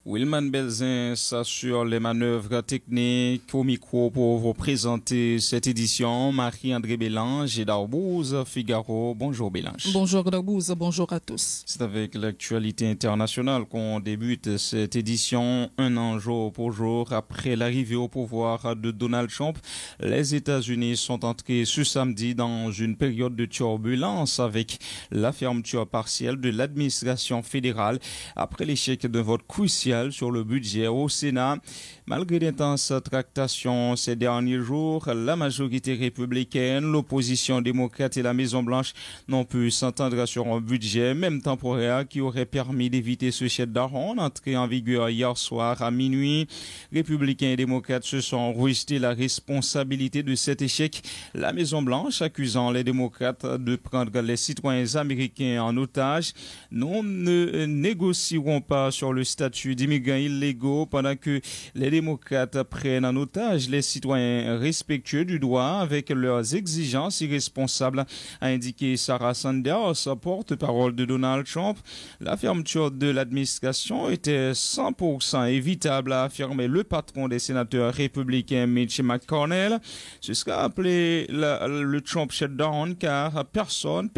Wilman Belzin s'assure les manœuvres techniques au micro pour vous présenter cette édition. Marie-André Bélange et Darbouze Figaro. Bonjour Bélange. Bonjour Darbouze, bonjour à tous. C'est avec l'actualité internationale qu'on débute cette édition. Un an jour pour jour après l'arrivée au pouvoir de Donald Trump, les États-Unis sont entrés ce samedi dans une période de turbulence avec la fermeture partielle de l'administration fédérale après l'échec d'un vote crucial sur le budget au Sénat. Malgré d'intenses tractations ces derniers jours, la majorité républicaine, l'opposition démocrate et la Maison-Blanche n'ont pu s'entendre sur un budget, même temporaire, qui aurait permis d'éviter ce shutdown entré en vigueur hier soir à minuit. Républicains et démocrates se sont rejetés la responsabilité de cet échec. La Maison-Blanche accusant les démocrates de prendre les citoyens américains en otage. Nous ne négocierons pas sur le statut d'immigrants illégaux pendant que les démocrates prennent en otage les citoyens respectueux du droit avec leurs exigences irresponsables, a indiqué Sarah Sanders, porte-parole de Donald Trump. La fermeture de l'administration était 100% évitable, a affirmé le patron des sénateurs républicains Mitch McConnell. Ce sera appelé le Trump shutdown car personne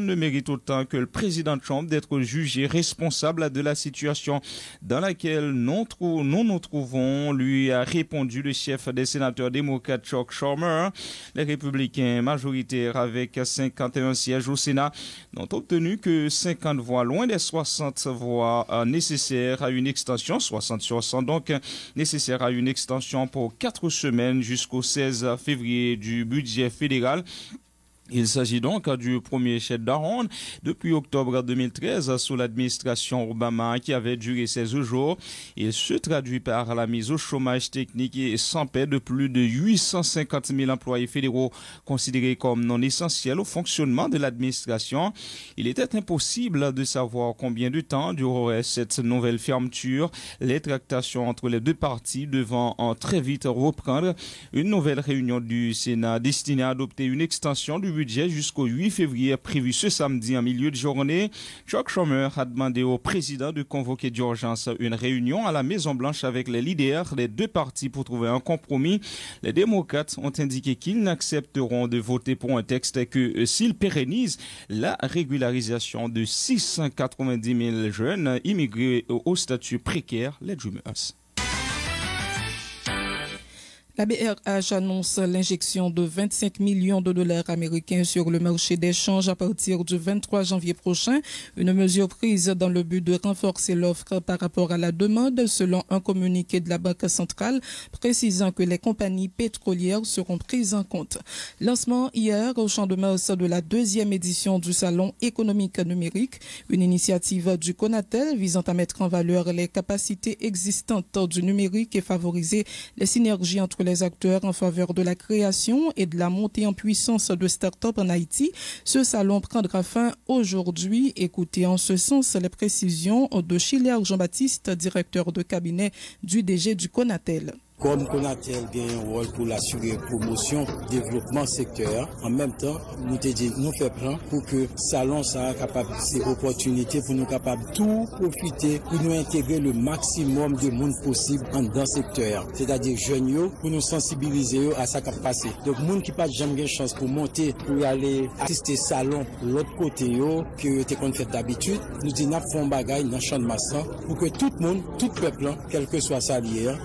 ne mérite autant que le président Trump d'être jugé responsable de la situation dans laquelle nous nous trouvons, lui a répondu le chef des sénateurs démocrates Chuck Schumer. Les républicains majoritaires avec 51 sièges au Sénat n'ont obtenu que 50 voix, loin des 60 voix nécessaires à une extension, 60 sur 100 donc, nécessaires à une extension pour 4 semaines jusqu'au 16 février du budget fédéral. Il s'agit donc du premier shutdown depuis octobre 2013 sous l'administration Obama qui avait duré 16 jours. Il se traduit par la mise au chômage technique et sans paie de plus de 850 000 employés fédéraux considérés comme non essentiels au fonctionnement de l'administration. Il était impossible de savoir combien de temps durerait cette nouvelle fermeture, les tractations entre les deux parties devant très vite reprendre. Une nouvelle réunion du Sénat destinée à adopter une extension du budget jusqu'au 8 février prévu ce samedi en milieu de journée. Chuck Schumer a demandé au président de convoquer d'urgence une réunion à la Maison-Blanche avec les leaders des deux partis pour trouver un compromis. Les démocrates ont indiqué qu'ils n'accepteront de voter pour un texte que s'ils pérennisent la régularisation de 690 000 jeunes immigrés au statut précaire, les Dreamers. La BRH annonce l'injection de 25 millions de dollars américains sur le marché d'échange à partir du 23 janvier prochain, une mesure prise dans le but de renforcer l'offre par rapport à la demande, selon un communiqué de la Banque centrale précisant que les compagnies pétrolières seront prises en compte. Lancement hier au Champ de Mars de la 2e édition du Salon économique numérique, une initiative du Conatel visant à mettre en valeur les capacités existantes du numérique et favoriser les synergies entre les acteurs en faveur de la création et de la montée en puissance de start-up en Haïti. Ce salon prendra fin aujourd'hui. Écoutez en ce sens les précisions de Chiléa Jean-Baptiste, directeur de cabinet du DG du Conatel. Comme Conatel gagne un rôle pour l'assurer promotion, développement secteur, en même temps, nous faisons plan pour que salon soit capable, ces opportunités pour nous capables tout profiter, pour nous intégrer le maximum de monde possible dans le secteur. C'est-à-dire jeunes, pour nous sensibiliser à ça qui passe. Donc, monde qui n'a jamais chance pour monter, pour aller assister salon l'autre côté, que tu as fait d'habitude, nous disons, nous faisons bagaille dans le champ de Massan pour que tout le monde, tout peuple, quel que soit sa lière,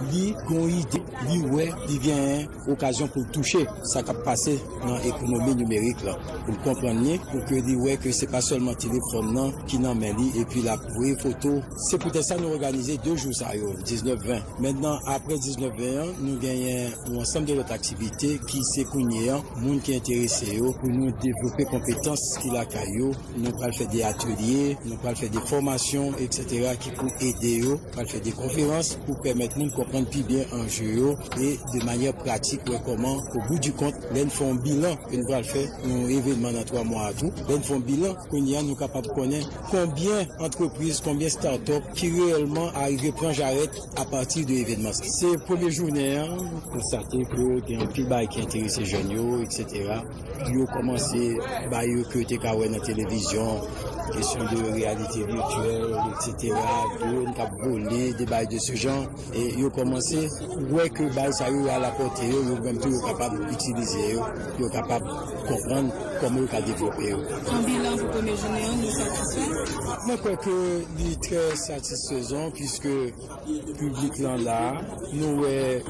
il vient occasion pour toucher ça qui a passé dans l'économie numérique là, pour comprendre pour que c'est pas seulement téléphone non, qui n'en met et puis la vraie photo. C'est peut-être ça nous organiser 2 jours ça 19-20. Maintenant après 19-21, nous gagnons un ensemble de notre activité qui s'est cogné, monde qui est intéressé pour nous développer compétences qu'il a caillou, nous allons faire des ateliers, nous allons faire des formations etc. qui pour aider eux, nous allons faire des conférences pour permettre nous de comprendre plus bien un mesures et de manière pratique, comment, au bout du compte, nous font un bilan que nous allons faire, un événement dans 3 mois à tout. Nous font un bilan qu'on y a, nous capables de connaître combien d'entreprises, combien de start-up qui réellement arrivent prendre j'arrête à partir de l'événement. C'est la première journée, constater qu'il y a un petit bail qui intéresse les jeunes, etc. Ils ont commencé à que tu as dans la télévision, question de réalité virtuelle, etc. On a volé des bails de ce genre. Et ils ont commencé, ouais, que bail ça y est à la portée, ils sont capables d'utiliser, ils sont capables de comprendre comment ils ont développé. En bilan, vous connaissez nous satisfait? Moi, je crois que c'est très satisfaisant puisque le public là, nous,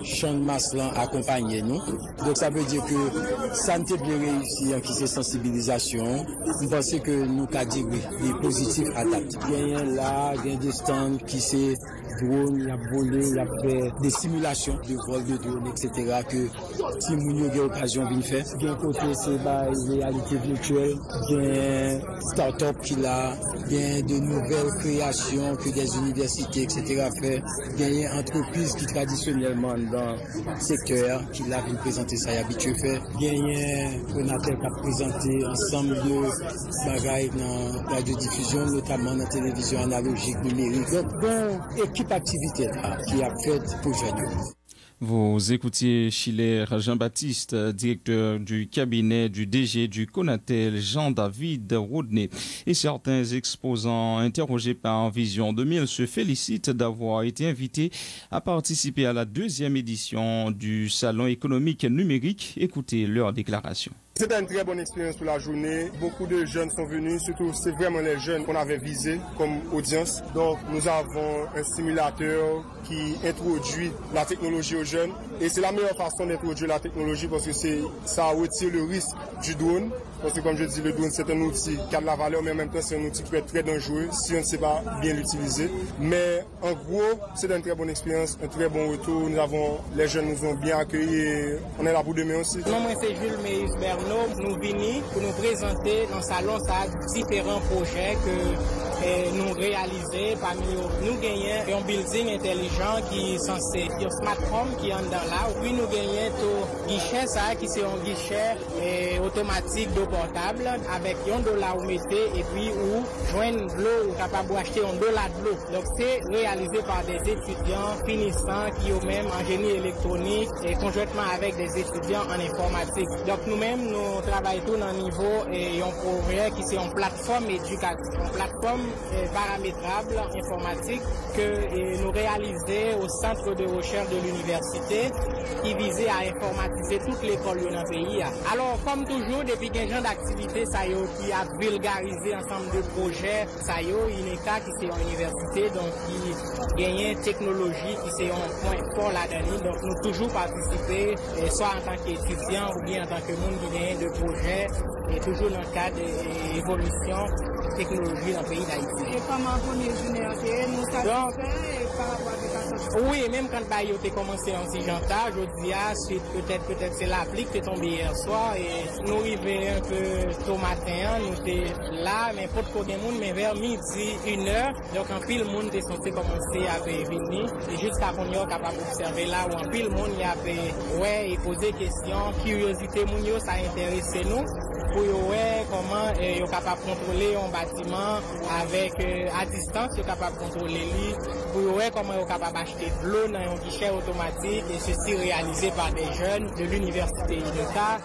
champ de masse là, accompagné nous. Donc ça veut dire que ça ne t'est bien réussi en qui c'est sensibilisation. Nous pensons que nous avons dit oui, les positifs adaptent. Il y a là, il y a des stands qui c'est drone, il y a volé, il y a fait des simulations de vol de drone, etc. que si nous avons l'occasion de faire. Il y a un côté, c'est la réalité virtuelle, il y a un start-up qui l'a, il y a de nouvelles créations que des universités, etc. fait. Il y a une entreprise qui traditionnellement dans le secteur, qui l'a présenté ça et habitué faire. Il y a un coordinateur qui a présenté ensemble de bagailles dans la radiodiffusion, notamment dans la télévision analogique numérique. Donc, bon, équipe activité là, qui a fait pour jeunes. Vous écoutiez Schiller Jean-Baptiste, directeur du cabinet du DG du Conatel, Jean-David Rodney. Et certains exposants interrogés par Vision 2000 se félicitent d'avoir été invités à participer à la 2e édition du Salon économique numérique. Écoutez leur déclaration. C'était une très bonne expérience pour la journée. Beaucoup de jeunes sont venus, surtout c'est vraiment les jeunes qu'on avait visés comme audience. Donc nous avons un simulateur qui introduit la technologie aux jeunes. Et c'est la meilleure façon d'introduire la technologie parce que ça retire le risque du drone. Parce que comme je dis, le drone c'est un outil qui a de la valeur, mais en même temps c'est un outil qui peut être très dangereux si on ne sait pas bien l'utiliser. Mais en gros, c'est une très bonne expérience, un très bon retour. Les jeunes nous ont bien accueillis et on est là pour demain aussi. Mon nom c'est Jules Meis Bernard. Nous venons pour nous présenter dans le salon différents projets que nous réalisons. Parmi nous gagnons un building intelligent qui est censé être smart home qui est dans là. Puis nous gagnons un guichet qui est un guichet automatique d'eau portable avec $1 vous mettez et puis ou joindre de l'eau ou capable d'acheter $1 de l'eau. Donc c'est réalisé par des étudiants finissants qui ont même en génie électronique et conjointement avec des étudiants en informatique. Donc nous-mêmes nous travaillons tout dans le niveau et un projet qui c'est une plateforme éducative, une plateforme paramétrable informatique que nous réalisons au centre de recherche de l'université qui visait à informatiser toute l'école dans le pays. Alors comme toujours, depuis 15 ans d'activité, qui a vulgarisé ensemble de projets, INECA qui c'est une université donc qui gagne technologie qui c'est un point fort là-dedans. Donc nous toujours participer, soit en tant qu'étudiant ou bien en tant que monde qui gagne de projets et toujours dans le cadre d'évolution technologie dans le pays d'Haïti. Et comment vous nous nous satisfait par rapport à ça? Oui, même quand il a commencé en Sijanta, je dis peut-être c'est l'applique qui est tombée hier soir et nous arrivons un peu tôt matin, nous étions là, mais pas trop de monde, mais vers midi, 1h, donc en pile le monde est censé commencer à venir et jusqu'à qu'on soit capable d'observer là où en pile le monde y avait et poser des questions, curiosité, ça intéresse nous. Pour voir comment ils sont capables de contrôler un bâtiment avec à distance, ils sont capables de contrôler lui. Pour voir comment ils sont capables d'acheter de l'eau dans un guichet automatique et ceci réalisé par des jeunes de l'université INECA.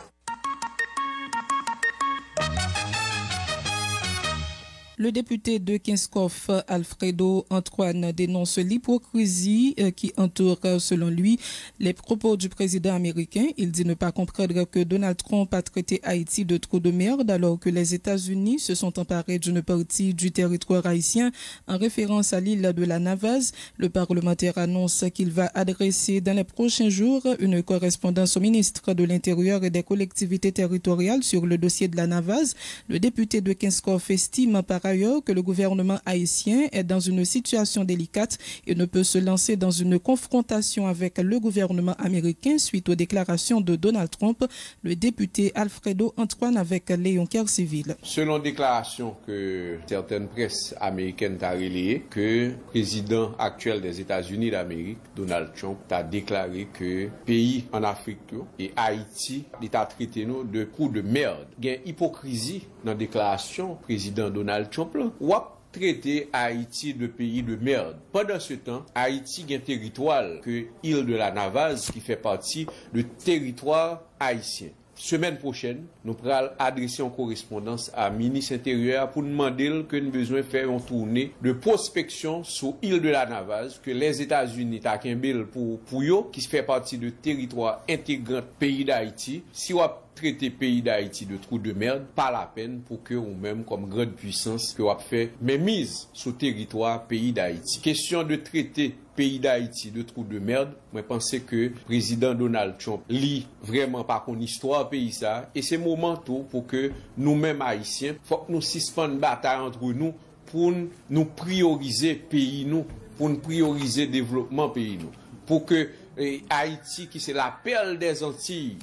Le député de Kinskov, Alfredo Antoine, dénonce l'hypocrisie qui entoure, selon lui, les propos du président américain. Il dit ne pas comprendre que Donald Trump a traité Haïti de trou de merde alors que les États-Unis se sont emparés d'une partie du territoire haïtien en référence à l'île de la Navaz. Le parlementaire annonce qu'il va adresser dans les prochains jours une correspondance au ministre de l'Intérieur et des collectivités territoriales sur le dossier de la Navaz. Le député de Kinskov estime par ailleurs que le gouvernement haïtien est dans une situation délicate et ne peut se lancer dans une confrontation avec le gouvernement américain suite aux déclarations de Donald Trump, le député Alfredo Antoine avec Léon Kercivil. Selon déclaration que certaines presses américaines ont relayé, que le président actuel des États-Unis d'Amérique, Donald Trump, a déclaré que pays en Afrique et Haïti, l'État traité nous de coups de merde. Il y a une hypocrisie dans la déclaration président Donald Trump là, ou a traité Haïti de pays de merde. Pendant ce temps, Haïti a un territoire que l'île de la Navaz qui fait partie du territoire haïtien. Semaine prochaine, nous pourrons adresser une correspondance à ministre intérieur pour demander que nous avons besoin de faire une tournée de prospection sur l'île de la Navaz, que les États-Unis ont pour eux, qui fait partie du territoire intégrant pays d'Haïti. Si on traiter pays d'Haïti de trou de merde, pas la peine pour que ou même comme grande puissance que on fait mise sur territoire pays d'Haïti. Question de traiter pays d'Haïti de trou de merde, moi pense que président Donald Trump lit vraiment pas qu'on histoire pays ça et c'est moment tout pour que nous-mêmes haïtiens, faut que nous suspendre bataille entre nous pour nous prioriser pays nous, pour nous prioriser développement pays nous, pour que Haïti qui c'est la perle des Antilles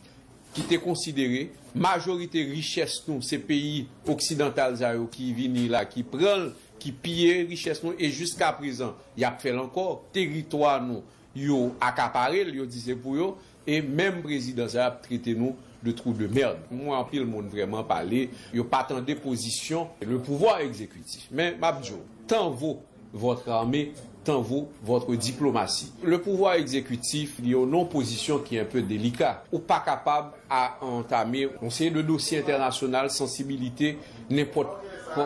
qui était considéré, majorité richesse nous, ces pays occidentaux qui viennent là, qui prennent, qui pillent richesse nous, et jusqu'à présent, il y a fait encore, territoire nous, yo accaparé, yo disait pour yo, et même président ça a traité nous de trou de merde. Moi, en pile, le monde vraiment parlé, yo pas tant de position, le pouvoir exécutif. Mais, Mabjo, tant vaut votre armée, tant vaut votre diplomatie. Le pouvoir exécutif, il y a une non-position qui est un peu délicate, ou pas capable à entamer on sait de dossier international, sensibilité, n'importe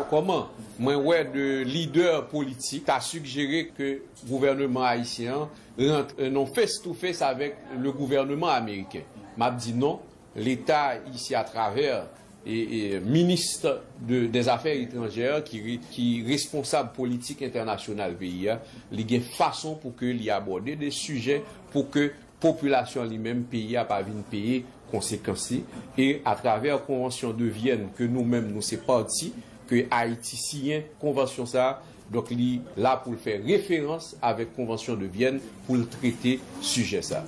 comment. Moi, ouais, de leader politique a suggéré que le gouvernement haïtien rentre non face-to-face avec le gouvernement américain. M'a dit non, l'État ici à travers et ministre des Affaires étrangères qui responsable politique internationale pays, il y a une façon pour que l'y aborde des sujets pour que population lui-même pays a pas vinn payer conséquences et à travers la convention de Vienne que nous-mêmes nous c'est parti que Haïti signe convention ça donc là pour faire référence avec convention de Vienne pour le traiter sujet ça.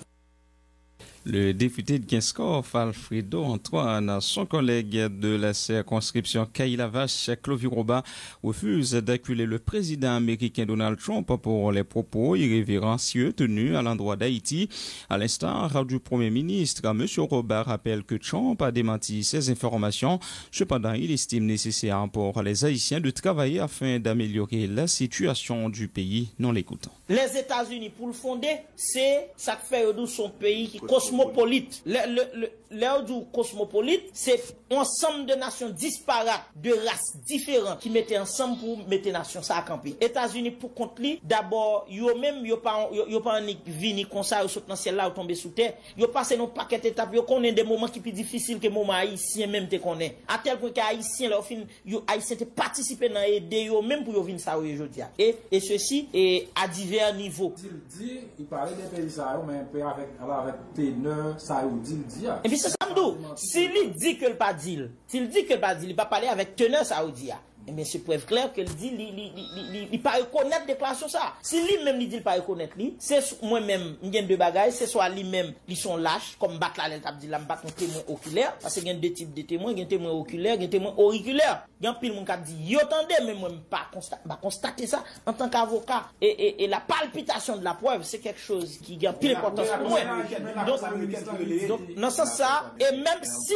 Le député de Kinskov, Alfredo Antoine, son collègue de la circonscription Kaïlavache, Clovis Roba, refuse d'acculer le président américain Donald Trump pour les propos irrévérencieux tenus à l'endroit d'Haïti. À l'instar du Premier ministre, M. Roba rappelle que Trump a démenti ces informations. Cependant, il estime nécessaire pour les Haïtiens de travailler afin d'améliorer la situation du pays. Non l'écoutant. Les États-Unis, pour le fonder, c'est ça que fait de son pays qui cosmopolite. L'air du cosmopolite, c'est un ensemble de nations disparates, de races différentes qui mettaient ensemble pour mettre nation ça à camper. États-Unis pour contre lui, d'abord, yo même yo pas vini comme ça, yo saute dans ciel là ou tomber sous terre. Yo passé nos paquet d'étapes, yo connaît des moments qui plus difficiles que moment haïtien même te connaît. À tel point que haïtien là au fin yo haïtien te participer dans aider yo même pour yo venir ça aujourd'hui. Et ceci est à divers niveaux. Il parlait des pays ça mais avec teneur ça dit. Et puis c'est ça m'dou. S'il dit que le pas dit, il va parler avec teneur saoudien. Mais c'est preuve claire qu'elle dit il pas reconnaître déclaration ça. Si lui-même il dit il pas reconnaître lui, c'est moi-même il y a deux bagages, c'est soit lui-même ils sont lâches comme battre la t'a dit là me battre un témoin oculaire parce qu'il y a deux types de témoins, il y a un témoin oculaire, il y a un témoin auriculaire. Il y a pile mon qui dit yo attendez mais moi pas constater ça en tant qu'avocat et la palpitation de la preuve c'est quelque chose qui a pile importance pour moi. Donc dans ce sens ça et même si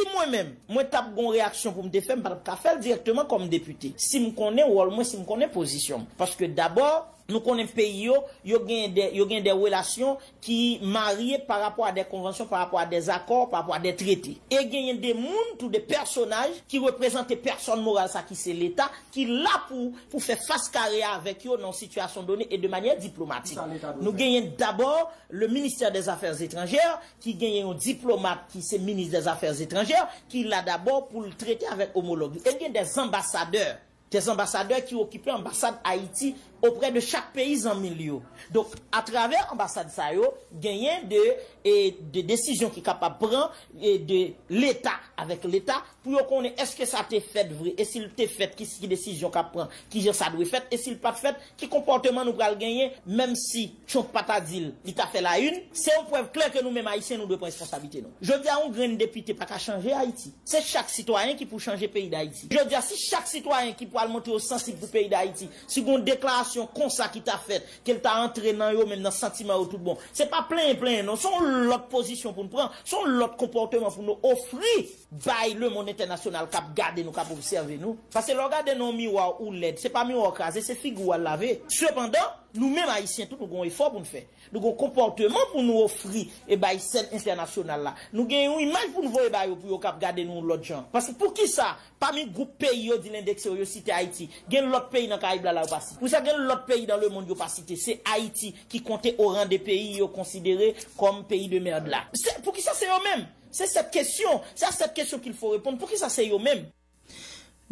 moi tape une réaction pour me défendre pas faire directement comme député. Si me connais ou au moins si me connais position parce que d'abord nous connaissons pays yo gagne des relations qui mariées par rapport à des conventions, par rapport à des accords, par rapport à des traités. Et gagne des monde ou des personnages qui représentent des personnes morales ça qui c'est l'État qui là pour faire face carré avec eux dans une situation donnée et de manière diplomatique. Nous gagnons d'abord le ministère des Affaires étrangères qui gagne un diplomate qui c'est ministre des Affaires étrangères qui là d'abord pour le traiter avec homologue. Et gagne des ambassadeurs qui occupaient l'ambassade Haïti auprès de chaque pays en milieu. Donc, à travers l'ambassade ça yo, gagner de décisions qui capable prendre de l'État avec l'État pour qu'on est-ce que ça t'est fait vrai et s'il t'est fait qui décision qu'a prend qui ça doit fait et s'il pas fait qui comportement nous pral gagner même si Trump pas ta dit il t'a fait la une c'est une preuve claire que nous mêmes haïtiens nous devons prendre responsabilité nous. Je dis à un grand député pas qu'à changer Haïti. C'est chaque citoyen qui peut changer le pays d'Haïti. Je dis à si chaque citoyen qui peut monter au sensible du pays d'Haïti, si une déclaration comme ça qui t'a fait qu'elle t'a entré dans yo même dans sentiment tout bon. C'est pas plein non, son l'autre position pour nous prendre, son l'autre comportement pour nous offrir bail le monde international cap garder nous cap observer nous parce que regarder nos miroirs ou LED, c'est pas miroir crasé, c'est figure à laver. Cependant, nous-mêmes haïtiens tout nous avons effort pour nous faire. Nous avons comportement pour nous offrir et bail scène internationale là. Nous avons une image pour nous voir bail pour cap garder nous l'autre gens. Parce que pour qui ça parmi groupe pays yo dit l'index yo cité Haïti, gen l'autre pays dans Caraïbes là pas cité. Pour ça gen l'autre pays dans le monde yo pas cité, c'est Haïti qui comptait au rang des pays yo considérés comme pays de merde là. C'est pour qui ça c'est eux mêmes. C'est cette question qu'il faut répondre. Pour qui ça c'est eux mêmes?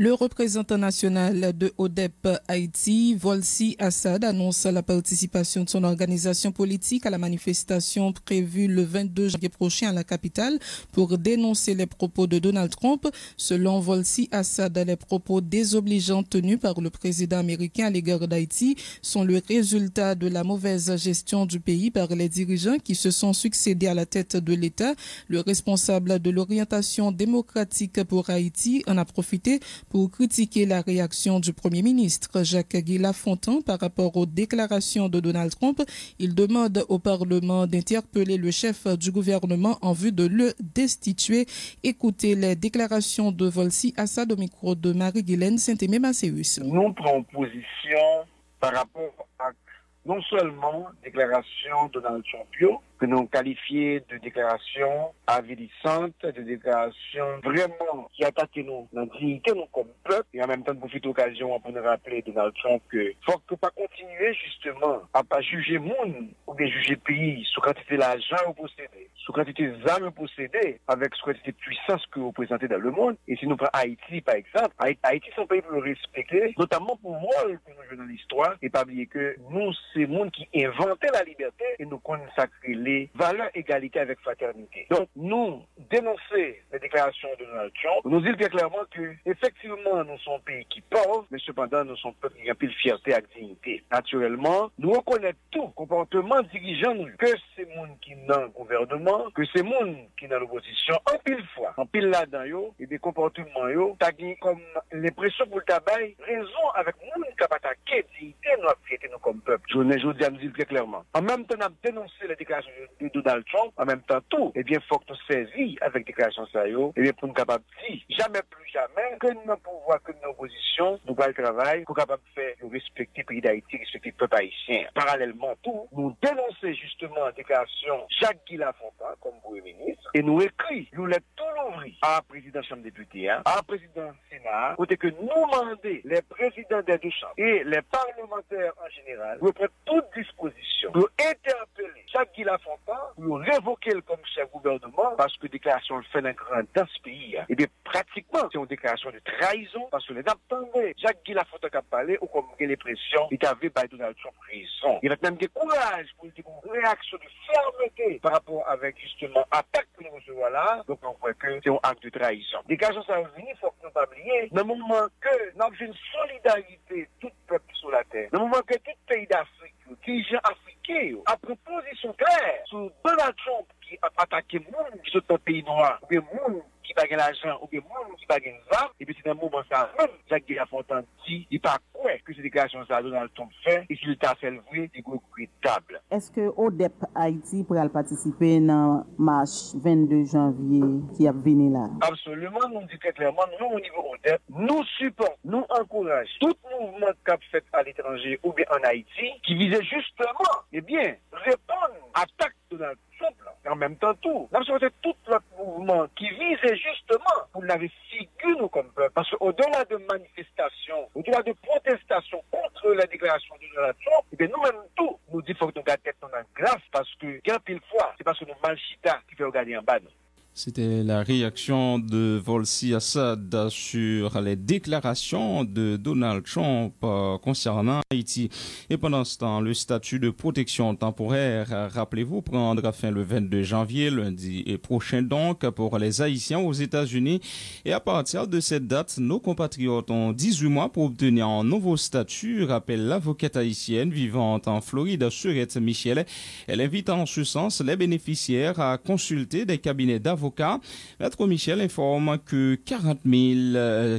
Le représentant national de ODEP Haïti, Volsi Assad, annonce la participation de son organisation politique à la manifestation prévue le 22 janvier prochain à la capitale pour dénoncer les propos de Donald Trump. Selon Volsi Assad, les propos désobligeants tenus par le président américain à l'égard d'Haïti sont le résultat de la mauvaise gestion du pays par les dirigeants qui se sont succédés à la tête de l'État. Le responsable de l'orientation démocratique pour Haïti en a profité pour critiquer la réaction du Premier ministre Jacques-Guy Lafontaine par rapport aux déclarations de Donald Trump. Il demande au Parlement d'interpeller le chef du gouvernement en vue de le destituer. Écoutez les déclarations de Volsi Assad au micro de Marie-Guylaine Saint-Aimé-Macéus. Nous prenons position par rapport à non seulement déclaration de Donald Trump, que nous qualifions de déclaration avilissante, de déclaration vraiment qui attaque nous, notre dignité, nous comme peuple, et en même temps, profite l'occasion pour nous rappeler Donald Trump que faut que pas continuer justement à pas juger monde ou bien juger pays sous quantité d'argent vous possédez, sous quantité d'armes possédées, avec sous quantité de puissance que vous présentez dans le monde. Et si nous prenons Haïti, par exemple, Haïti, c'est un pays pour le respecter, notamment pour le rôle que nous jouons dans l'histoire, et pas oublier que nous, c'est le monde qui inventait la liberté et nous consacrer les valeurs égalité avec fraternité. Donc, nous dénoncer les déclarations de Donald Trump, nous dire très clairement que, effectivement, nous sommes un pays qui pauvre, mais cependant, nous sommes un peuple qui a plus de fierté et de dignité. Naturellement, nous reconnaissons tout comportement dirigeant, que c'est monde qui est dans le gouvernement, que c'est monde qui est dans l'opposition, en pile fois, en pile là-dedans, et des comportements, t'as comme l'impression pour le tabac, raison avec monde qui a attaqué dignité, notre fierté, nous comme peuple. Je dis à nous dire très clairement. En même temps, on a dénoncé les déclarations de Donald Trump, en même temps, tout, eh bien, faut que nous saisissions avec déclaration ça, eh bien, pour nous capables de dire, jamais plus jamais, que nous pouvoir, que nos oppositions, nous allons travailler, pour capables de faire, respecter le pays d'Haïti, respecter le peuple haïtien. Parallèlement, tout, nous dénoncer justement la déclaration Jacques-Guy Lafontaine, comme Premier ministre, et nous écrit, nous l'avons tout l'ouvrir à la présidente Chambre des députés, à la présidente Sénat, côté que nous demandons les présidents des deux chambres et les parlementaires en général, nous prenons toute disposition pour interpeller Jacques-Guy Lafontaine, pour révoquer le comme chef gouvernement, parce que déclaration le fait d'un grand dans ce pays. Et bien, pratiquement, c'est une déclaration de trahison, parce que les attendez Jacques-Guy Lafontaine a parlé, ou comme les pressions, il avait par Donald Trump raison. Il a même des courage pour dire une réaction de fermeté par rapport avec justement l'attaque que nous recevons là. Donc, on voit que c'est un acte de trahison. Déclaration ça va venir, il faut que nous ne pas oublier, dans le moment que nous avons une solidarité, tout peuple sur la terre, dans le moment que tout pays d'Afrique, qui gens africains, a proposition claire sur Donald Trump qui a attaqué le monde qui sont un pays noir, ou bien le monde qui n'a pas l'argent, ou bien le monde qui n'a pas l'argent, et puis c'est un moment ça, même Jacques-Guy Lafontaine dit, il pas quoi que ces déclarations ça Donald Trump fait, et s'il t'a fait le vrai, c'est regrettable. Est-ce que ODEP Haïti pourrait participer dans la marche 22 janvier qui a venu là? Absolument, nous disons très clairement, nous au niveau ODEP, nous supportons, nous encourageons tout mouvement cap fait à l'étranger ou bien en Haïti, qui visait justement, eh bien, répondre à l'attaque de Donald Trump. En même temps, tout. Nous avons tout le mouvement qui visait justement pour la figure nous comme peuple. Parce qu'au-delà de manifestations, au-delà de protestations contre la déclaration de Donald Trump, eh bien, nous-mêmes tout, nous disons qu'il faut que nous gardions tête dans la grâce parce que, qu'un pile fois, c'est parce que nous mal chita qui fait regarder en bas. C'était la réaction de Volsi Assad sur les déclarations de Donald Trump concernant Haïti. Et pendant ce temps, le statut de protection temporaire, rappelez-vous, prendra fin le 22 janvier, lundi et prochain donc, pour les Haïtiens aux États-Unis. Et à partir de cette date, nos compatriotes ont 18 mois pour obtenir un nouveau statut, rappelle l'avocate haïtienne vivante en Floride, Surette Michel. Elle invite en ce sens les bénéficiaires à consulter des cabinets d'avocats. Maître Michel informe que 40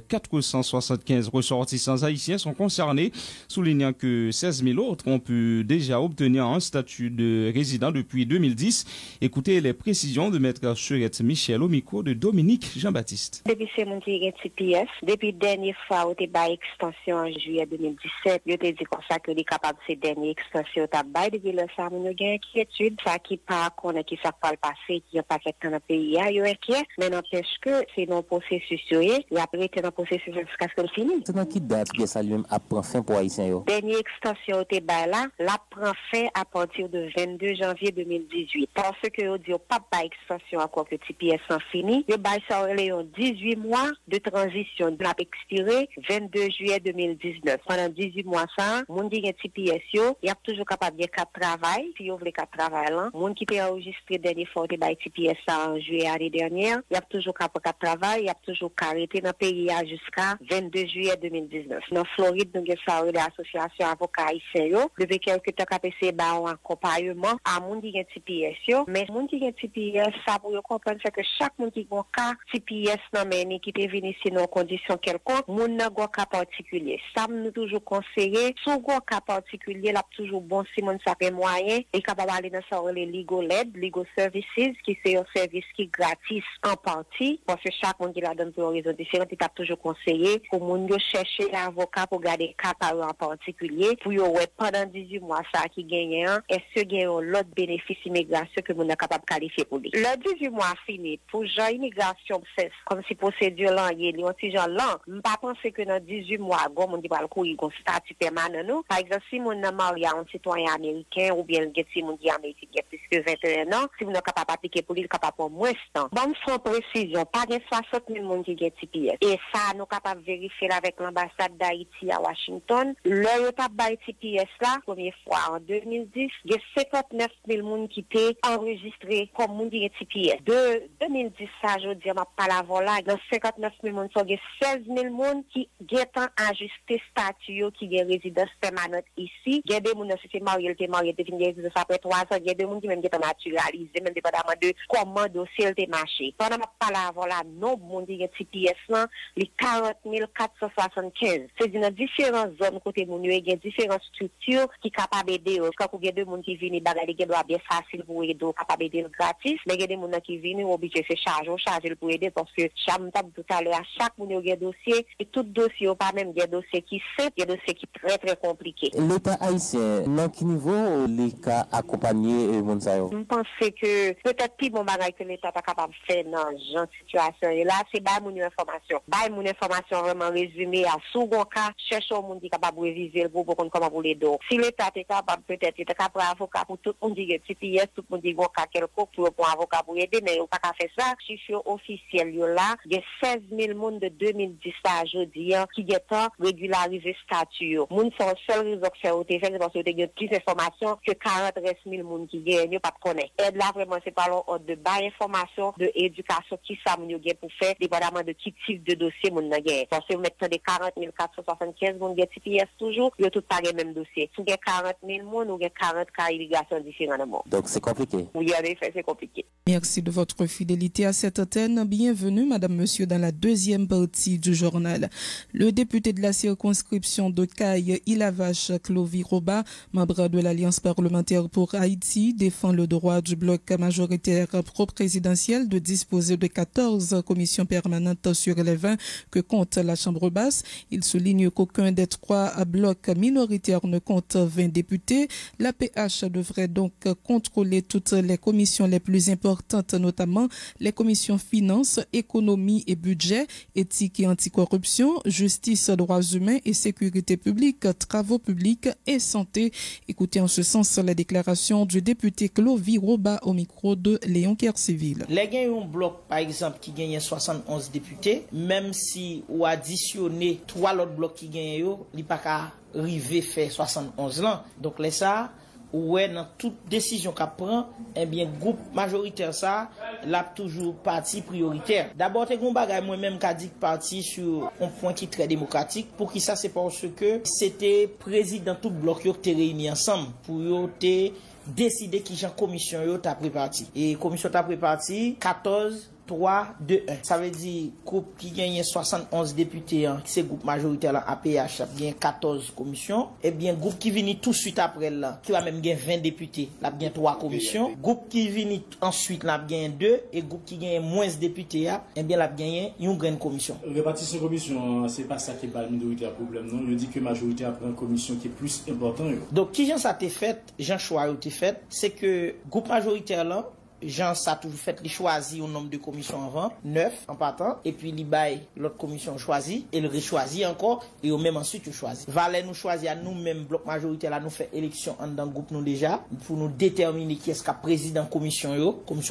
475 ressortissants haïtiens sont concernés, soulignant que 16 000 autres ont pu déjà obtenir un statut de résident depuis 2010. Écoutez les précisions de Maître Surette Michel au micro de Dominique Jean-Baptiste. Depuis ce moment, il y a TPS. Depuis la dernière fois, on a eu extension en juillet 2017. Je te dis comme ça que les capables de ces dernières extensions, on a eu depuis le ça, on a eu inquiétude. Ça qui pas qu'on a qui ça pas le passé, qui a pas fait dans le pays. Yo inquiet, mais n'empêche que c'est non processus et après c'est dans processus jusqu'à ce que le fini. C'est dans qui date que ça lui apprend fin pour haïtien yo? Dernière extension était là, la prend fin à partir de 22 janvier 2018. Parce que yo dit pas extension encore que TPS en fini, yo bail ça 18 mois de transition la expiré 22 juillet 2019. Pendant 18 mois ça, moun qui gen TPS yo, y a toujours capable de faire travail, si yo veut faire travail là, moun qui peut enregistrer dernière fois de bail TPS ça en juillet l'année dernière, il y a toujours qu'à travail, il y a toujours qu'à arrêter dans le pays jusqu'à 22 juillet 2019. Dans Floride, nous avons l'association avocats haïtiens, depuis quelques temps, KPC a un accompagnement à moun qui a TPS, mais moun qui a TPS, ça pour comprendre, c'est que chaque moun qui a un cas TPS non mais qui est venu ici dans conditions quelconques, moun n'a un cas particulier. Ça nous toujours conseillé, sous un cas particulier, là toujours bon si moun ça fait moyen, et capable aller dans ça les legal aid, legal services, qui c'est un service qui gratis en partie, parce que chaque monde qui la donne pour une raison différente, il a toujours conseillé pour moun yo chercher l'avocat pour garder cas par en particulier, pour yo ouais pendant 18 mois ça qui gagne, est-ce que gagne l'autre bénéfice immigration que moun est capable de qualifier pour lui. Le 18 mois fini, pour genre immigration, c'est comme si procédure là, il y a un petit genre là, pas penser que dans 18 mois, gon moun di va le courir gon statut permanent nous. Par exemple, si moun n'a marié un citoyen américain ou bien si moun di américain qui a plus que 21 ans, si moun est capable d'appliquer pour lui, capable pour moins temps. Bon, sans précision, pas de 60 000 personnes qui ont TPS. Et ça, nous sommes capables de vérifier avec l'ambassade d'Haïti à Washington. Le pas de TPS là, première fois en 2010, il y a 59 000 personnes qui étaient enregistrées comme monde qui ont TPS. De 2010, ça, je veux dire, ma pas l'avant là, dans 59 000 personnes, il y a 16 000 personnes qui ont ajusté statut, qui ont résidence permanente ici. Il y a des personnes qui sont mariées, depuis après 3 ans, il y a des personnes qui ont naturalisé, même dépendamment de comment le dossier était marché. Pendant ma parole, voilà, non, mon dit TPS là, les 40 475. C'est dans différentes zones côté mon il y a différentes structures qui capables d'aider. Quand il y a des gens qui viennent bagarrer qui doit bien facile pour aider, capable d'aider gratis, mais il y a des gens qui viennent obligés de charger pour aider parce que chaque tout à l'heure à chaque monde il y a dossier et tout dossier pas même des dossiers qui simple, il y a des dossiers qui très très compliqués. L'État haïtien, dans quel niveau les cas accompagnés mon ça yo? Je pense que peut-être plus bon bagage que l'État est capable de faire dans genre situation et là c'est bail mon information. Bail mon information vraiment résumé à second cas, chercher un monde qui capable de réviser pour comprendre comment vous l'aider. Si l'État est capable peut-être il est capable avocat pour tout le monde qui TPS, tout le monde qui a quelconque pour avocat pour aider mais on pas faire ça. Chiffre officiel là, il y a 16 000 personnes de 2010 à aujourd'hui qui ont régularisé statut. Moun sont seul raison que c'est au fait parce que il y a plus d'informations que 40 000 personnes qui gagnent pas connaître. Et là vraiment c'est pas de bail information de éducation qui ça moun yo gen pour faire dépendamment de qui type de dossier moun nan gen. Parce que maintenant des 40 475 moun gen TPS toujours, yo tout pas les même dossier. Si gen 40 000 moun ou gen 40 cas irrigation différemment. Donc c'est compliqué. Oui, en effet, c'est compliqué. Merci de votre fidélité à cette antenne. Bienvenue, madame, monsieur, dans la deuxième partie du journal. Le député de la circonscription de Caille, Ilavache Clovis Roba, membre de l'Alliance parlementaire pour Haïti, défend le droit du bloc majoritaire pro-présidentiel de disposer de 14 commissions permanentes sur les 20 que compte la Chambre basse. Il souligne qu'aucun des 3 blocs minoritaires ne compte 20 députés. La PH devrait donc contrôler toutes les commissions les plus importantes, notamment les commissions finances, économie et budget, éthique et anticorruption, justice, droits humains et sécurité publique, travaux publics et santé. Écoutez en ce sens la déclaration du député Clovis Roba au micro de Léon Kerciville. Les gagnants un bloc par exemple qui gagne 71 députés, même si ou additionner 3 autres blocs qui gagnent yo, il pas qu'à arriver faire 71 là. Donc là ça ouais dans toute décision qu'a prend, eh bien groupe majoritaire ça l'a toujours parti prioritaire. D'abord te gon bagay moi même qu'a dit parti sur un point qui est très démocratique pour qui ça c'est parce que c'était président tout bloc yo te réuni ensemble pour yo te décider qui j'en commission yo t'a préparé. Et commission t'a préparé 14 3, 2, 1. Ça veut dire groupe qui gagne 71 députés, qui c'est groupe majoritaire là, APH, qui gagne 14 commissions. Et bien, groupe qui vient tout de suite après là, qui va même gagner 20 députés, là, gagne 3 commissions. Groupe qui vient ensuite là, gagne 2. Et groupe qui gagne moins députés, et bien, là, gagne une grande commission. Répartition commission, c'est pas ça qui est pas la minorité à problème, non? Je dis que la majorité a pris une commission qui est plus importante. Donc, qui ça t'est fait, Jean choix a été fait, c'est que groupe majoritaire là, Jean ça toujours fait les choisi au nombre de commissions avant 9 en partant et puis li bail l'autre commission choisi et le rechoisi encore et au même ensuite tu choisis. Valait nous choisir à nous même bloc majoritaire là nous fait élection en dans groupe nous déjà pour nous déterminer qui est-ce qu'a président commission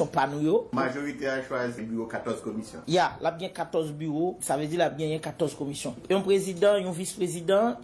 pas nous yo. Majorité a choisi bureau 14 commissions. Ya, là bien 14 bureaux, ça veut dire là bien 14 commissions. Et un président, un vice-président,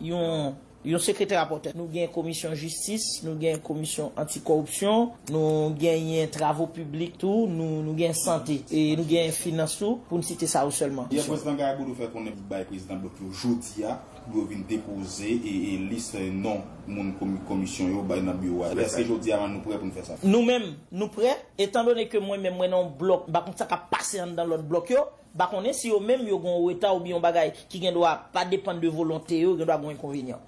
un secrétaire rapporteur. Nous gagnons commission justice, nous gagnons commission anticorruption, nous gagnons travaux publics tout, nous gagnons santé et nous gagnons finance tout pour nous citer ça seulement. Il y a président Garibou nous fait qu'on est président bloc aujourd'hui pour venir déposer et liste non mon commission yo ba dans bureau. Est-ce que aujourd'hui nous prêt pour nous faire ça? Nous-mêmes nous prêts étant donné que moi-même moi non bloc ba comme ça ka passer dans l'autre bloc yo. Bah on est si yo même yo gon état ou bien bagay qui doit pas dépendre de volonté yo, doit gon inconvénient.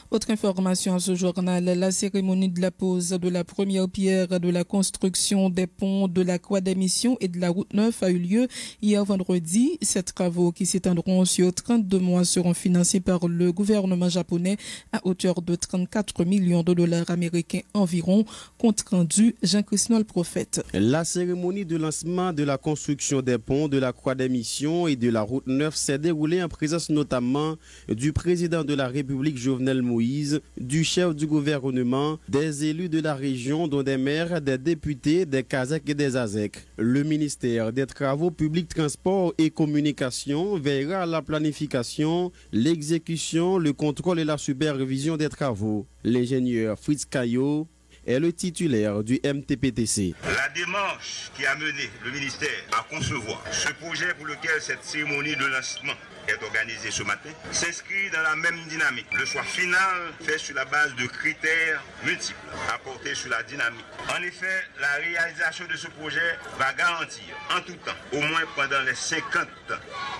Autre information à ce journal, la cérémonie de la pose de la première pierre de la construction des ponts de la Croix des Missions et de la route 9 a eu lieu hier vendredi. Ces travaux qui s'étendront sur 32 mois seront financés par le gouvernement japonais à hauteur de 34 millions de dollars américains environ. Compte rendu Jean-Christophe Prophète. La cérémonie de lancement de la construction des ponts de la Croix des Missions et de la route 9 s'est déroulée en présence notamment du président de la République Jovenel Moïse, du chef du gouvernement, des élus de la région, dont des maires, des députés, des Kazakhs et des Azèques. Le ministère des Travaux publics, Transports et Communications veillera à la planification, l'exécution, le contrôle et la supervision des travaux. L'ingénieur Fritz Caillot est le titulaire du MTPTC. La démarche qui a mené le ministère à concevoir ce projet pour lequel cette cérémonie de lancement est organisée ce matin s'inscrit dans la même dynamique. Le choix final fait sur la base de critères multiples apportés sur la dynamique. En effet, la réalisation de ce projet va garantir en tout temps, au moins pendant les 50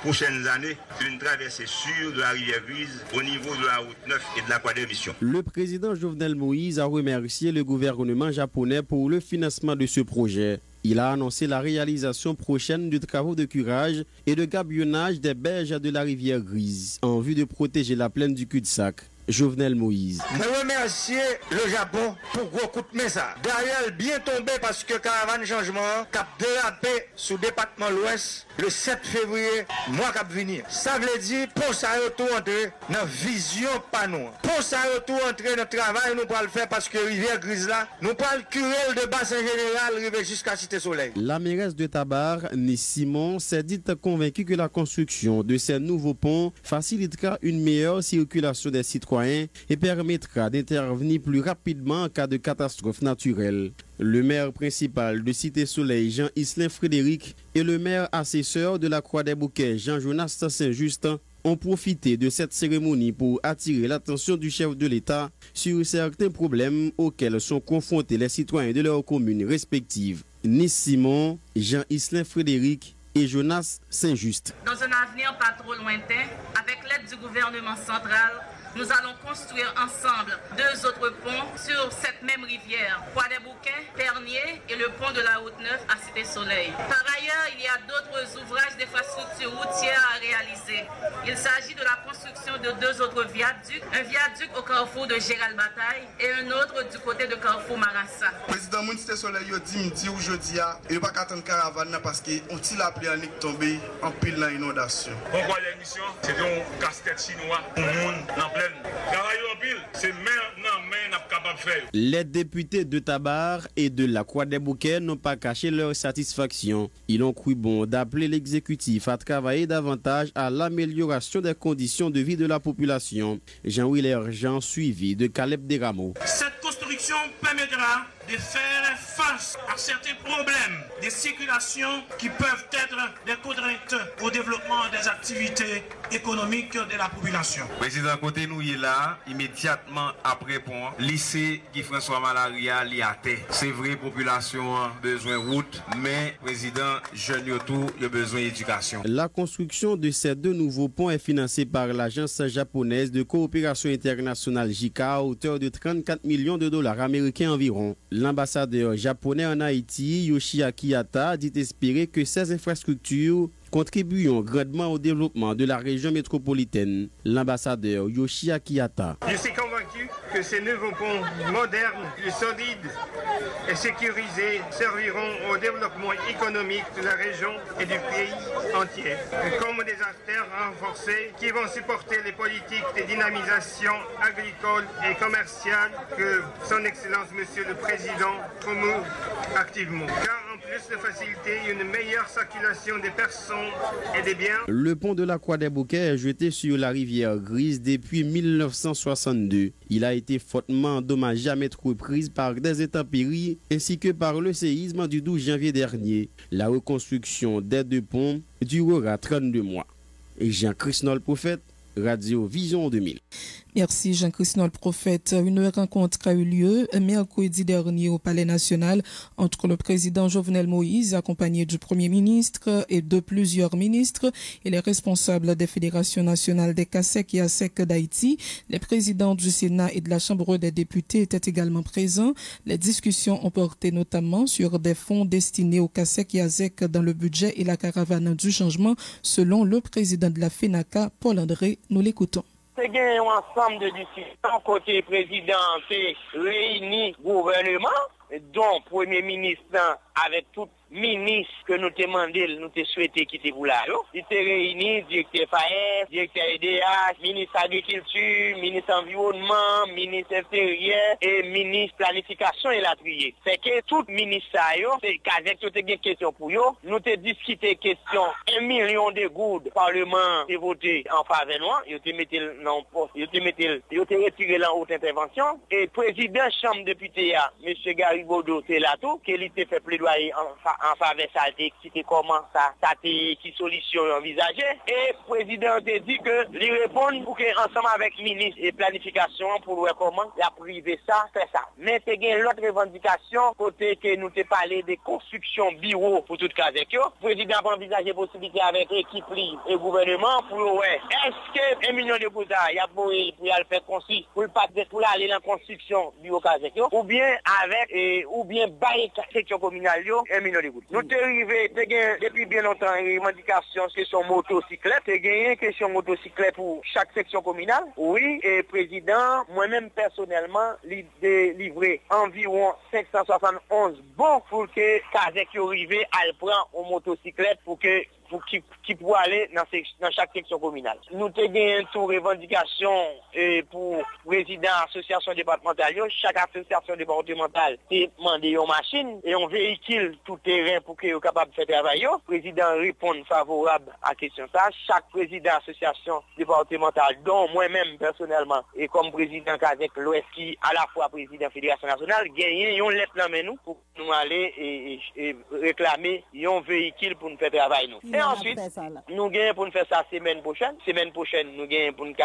prochaines années, une traversée sûre de la rivière Grise au niveau de la route 9 et de la Croix des Missions. Le président Jovenel Moïse a remercié le gouvernement japonais pour le financement de ce projet. Il a annoncé la réalisation prochaine de travaux de curage et de gabionnage des berges de la rivière Grise en vue de protéger la plaine du cul-de-sac. Jovenel Moïse. Je remercie le Japon pour gros coup de main ça. Derrière bien tombé parce que caravane changement cap dérapé sous le département l'Ouest le 7 février mois cap venir. Ça veut dire pour ça retour entrer dans vision pas nous. Pour ça retour entrer dans travail nous pas le faire parce que rivière Grise là, nous pas le curel de bassin général arriver jusqu'à Cité Soleil. La mairesse de Tabar, Nice Simon, s'est dite convaincue que la construction de ces nouveaux ponts facilitera une meilleure circulation des citoyens et permettra d'intervenir plus rapidement en cas de catastrophe naturelle. Le maire principal de Cité Soleil, Jean-Islin Frédéric, et le maire assesseur de la Croix des Bouquets, Jean-Jonas Saint-Just, ont profité de cette cérémonie pour attirer l'attention du chef de l'État sur certains problèmes auxquels sont confrontés les citoyens de leurs communes respectives. Nice Simon, Jean-Islin Frédéric et Jonas Saint-Just. Dans un avenir pas trop lointain, avec l'aide du gouvernement central, nous allons construire ensemble 2 autres ponts sur cette même rivière, Croix des Bouquets, Pernier et le pont de la route 9 à Cité Soleil. Par ailleurs, il y a d'autres ouvrages d'infrastructure routière à réaliser. Il s'agit de la construction de 2 autres viaducs, un viaduc au carrefour de Gérald Bataille et un autre du côté de carrefour Marassa. Président Moun Cité Soleil a dit aujourd'hui, il n'y a pas qu'à attendre caravane parce qu'on tire la pluie en tombé en pile dans l'inondation. Pourquoi l'émission, c'est un casse-tête chinois pour le monde en pleine. Travail en pile, c'est main dans main, capable de faire. Les députés de Tabar et de la Croix-des-Bouquets n'ont pas caché leur satisfaction. Ils ont cru bon d'appeler l'exécutif à travailler davantage à l'amélioration des conditions de vie de la population. Jean-Willer Jean, suivi de Caleb Desrameaux. Cette construction permettra de faire face à certains problèmes de circulation qui peuvent être des contraintes au développement des activités économiques de la population. Président côté nous il est là immédiatement après pont lycée Guy François Malaria liaté. C'est vrai population a besoin de route mais président jeune tout il a besoin d'éducation. La construction de ces deux nouveaux ponts est financée par l'agence japonaise de coopération internationale JICA à hauteur de 34 millions de dollars américains environ. L'ambassadeur japonais en Haïti, Yoshiaki Hata, dit espérer que ces infrastructures contribueront grandement au développement de la région métropolitaine. L'ambassadeur Yoshiaki Hata. Je suis convaincu que ces nouveaux ponts modernes, plus solides et sécurisés serviront au développement économique de la région et du pays entier, comme des artères renforcées qui vont supporter les politiques de dynamisation agricole et commerciale que son Excellence Monsieur le Président promeut activement. Car en plus de faciliter une meilleure circulation des personnes et des biens. Le pont de la Croix-des-Bouquets est jeté sur la rivière Grise depuis 1962. Il a été fortement endommagé à maintes reprises par des intempéries ainsi que par le séisme du 12 janvier dernier. La reconstruction des deux ponts durera 32 mois. Et Jean-Christophe Prophète, Radio Vision 2000. Merci Jean-Christophe Prophète. Une rencontre a eu lieu mercredi dernier au Palais national entre le président Jovenel Moïse, accompagné du Premier ministre et de plusieurs ministres, et les responsables des fédérations nationales des CASEC et ASEC d'Haïti. Les présidents du Sénat et de la Chambre des députés étaient également présents. Les discussions ont porté notamment sur des fonds destinés aux CASEC et ASEC dans le budget et la caravane du changement, selon le président de la FENACA, Paul-André. Nous l'écoutons. C'est un ensemble de discussions côté président, c'est réuni gouvernement, dont Premier ministre avec tout ministre que nous te demandé, nous te souhaité quitter pour là. Il était réuni, directeur FAES, directeur EDH, ministre agriculture, ministre environnement, ministre intérieur et ministre planification et la trier. C'est que tout ministre c'est qu'avec toutes les questions pour eux, nous te discuté question 1 million de gouttes parlement est voté en faveur noire, il te metté dans poste, il te retiré la haute intervention et président chambre député monsieur Gary Godot c'est là tout qu'il était fait plaidoyer en faveur ça expliquer comment ça qui solution envisagée et le président a dit que lui répondre pour que ensemble avec ministre et planification pour voir comment la privé ça fait ça mais c'est une autre revendication côté que nous te parlé de construction bureau pour tout cas avec eux le président a envisagé possibilité avec équipe et gouvernement pour ouais est-ce que 1 million de gouttes il y a pour le faire construire pour aller dans construction bureau avec eux ou bien avec ou bien bailler section communale 1 million de gouttes. Nous sommes arrivés depuis bien longtemps une revendication question motocyclette. Nous avons une question motocyclette pour chaque section communale. Oui, et président, moi-même personnellement, livré environ 571 bons pour que Kazek arrive à le prendre en motocyclette pour qui pourrait aller dans chaque section communale. Nous avons une revendication pour président association départementale. Chaque association départementale a demandé une machine et un véhicule tout terrain pour qu'il soit capable de faire travail. Le président répond favorable à la question ça. Chaque président association départementale, dont moi-même personnellement, et comme président avec l'Ouest qui à la fois président fédération nationale, gagne une lettre dans nous pour nous aller et réclamer un véhicule pour nous faire travail. Et ensuite, nous gagnons pour nous faire ça semaine prochaine. Semaine prochaine, nous gagnons pour nous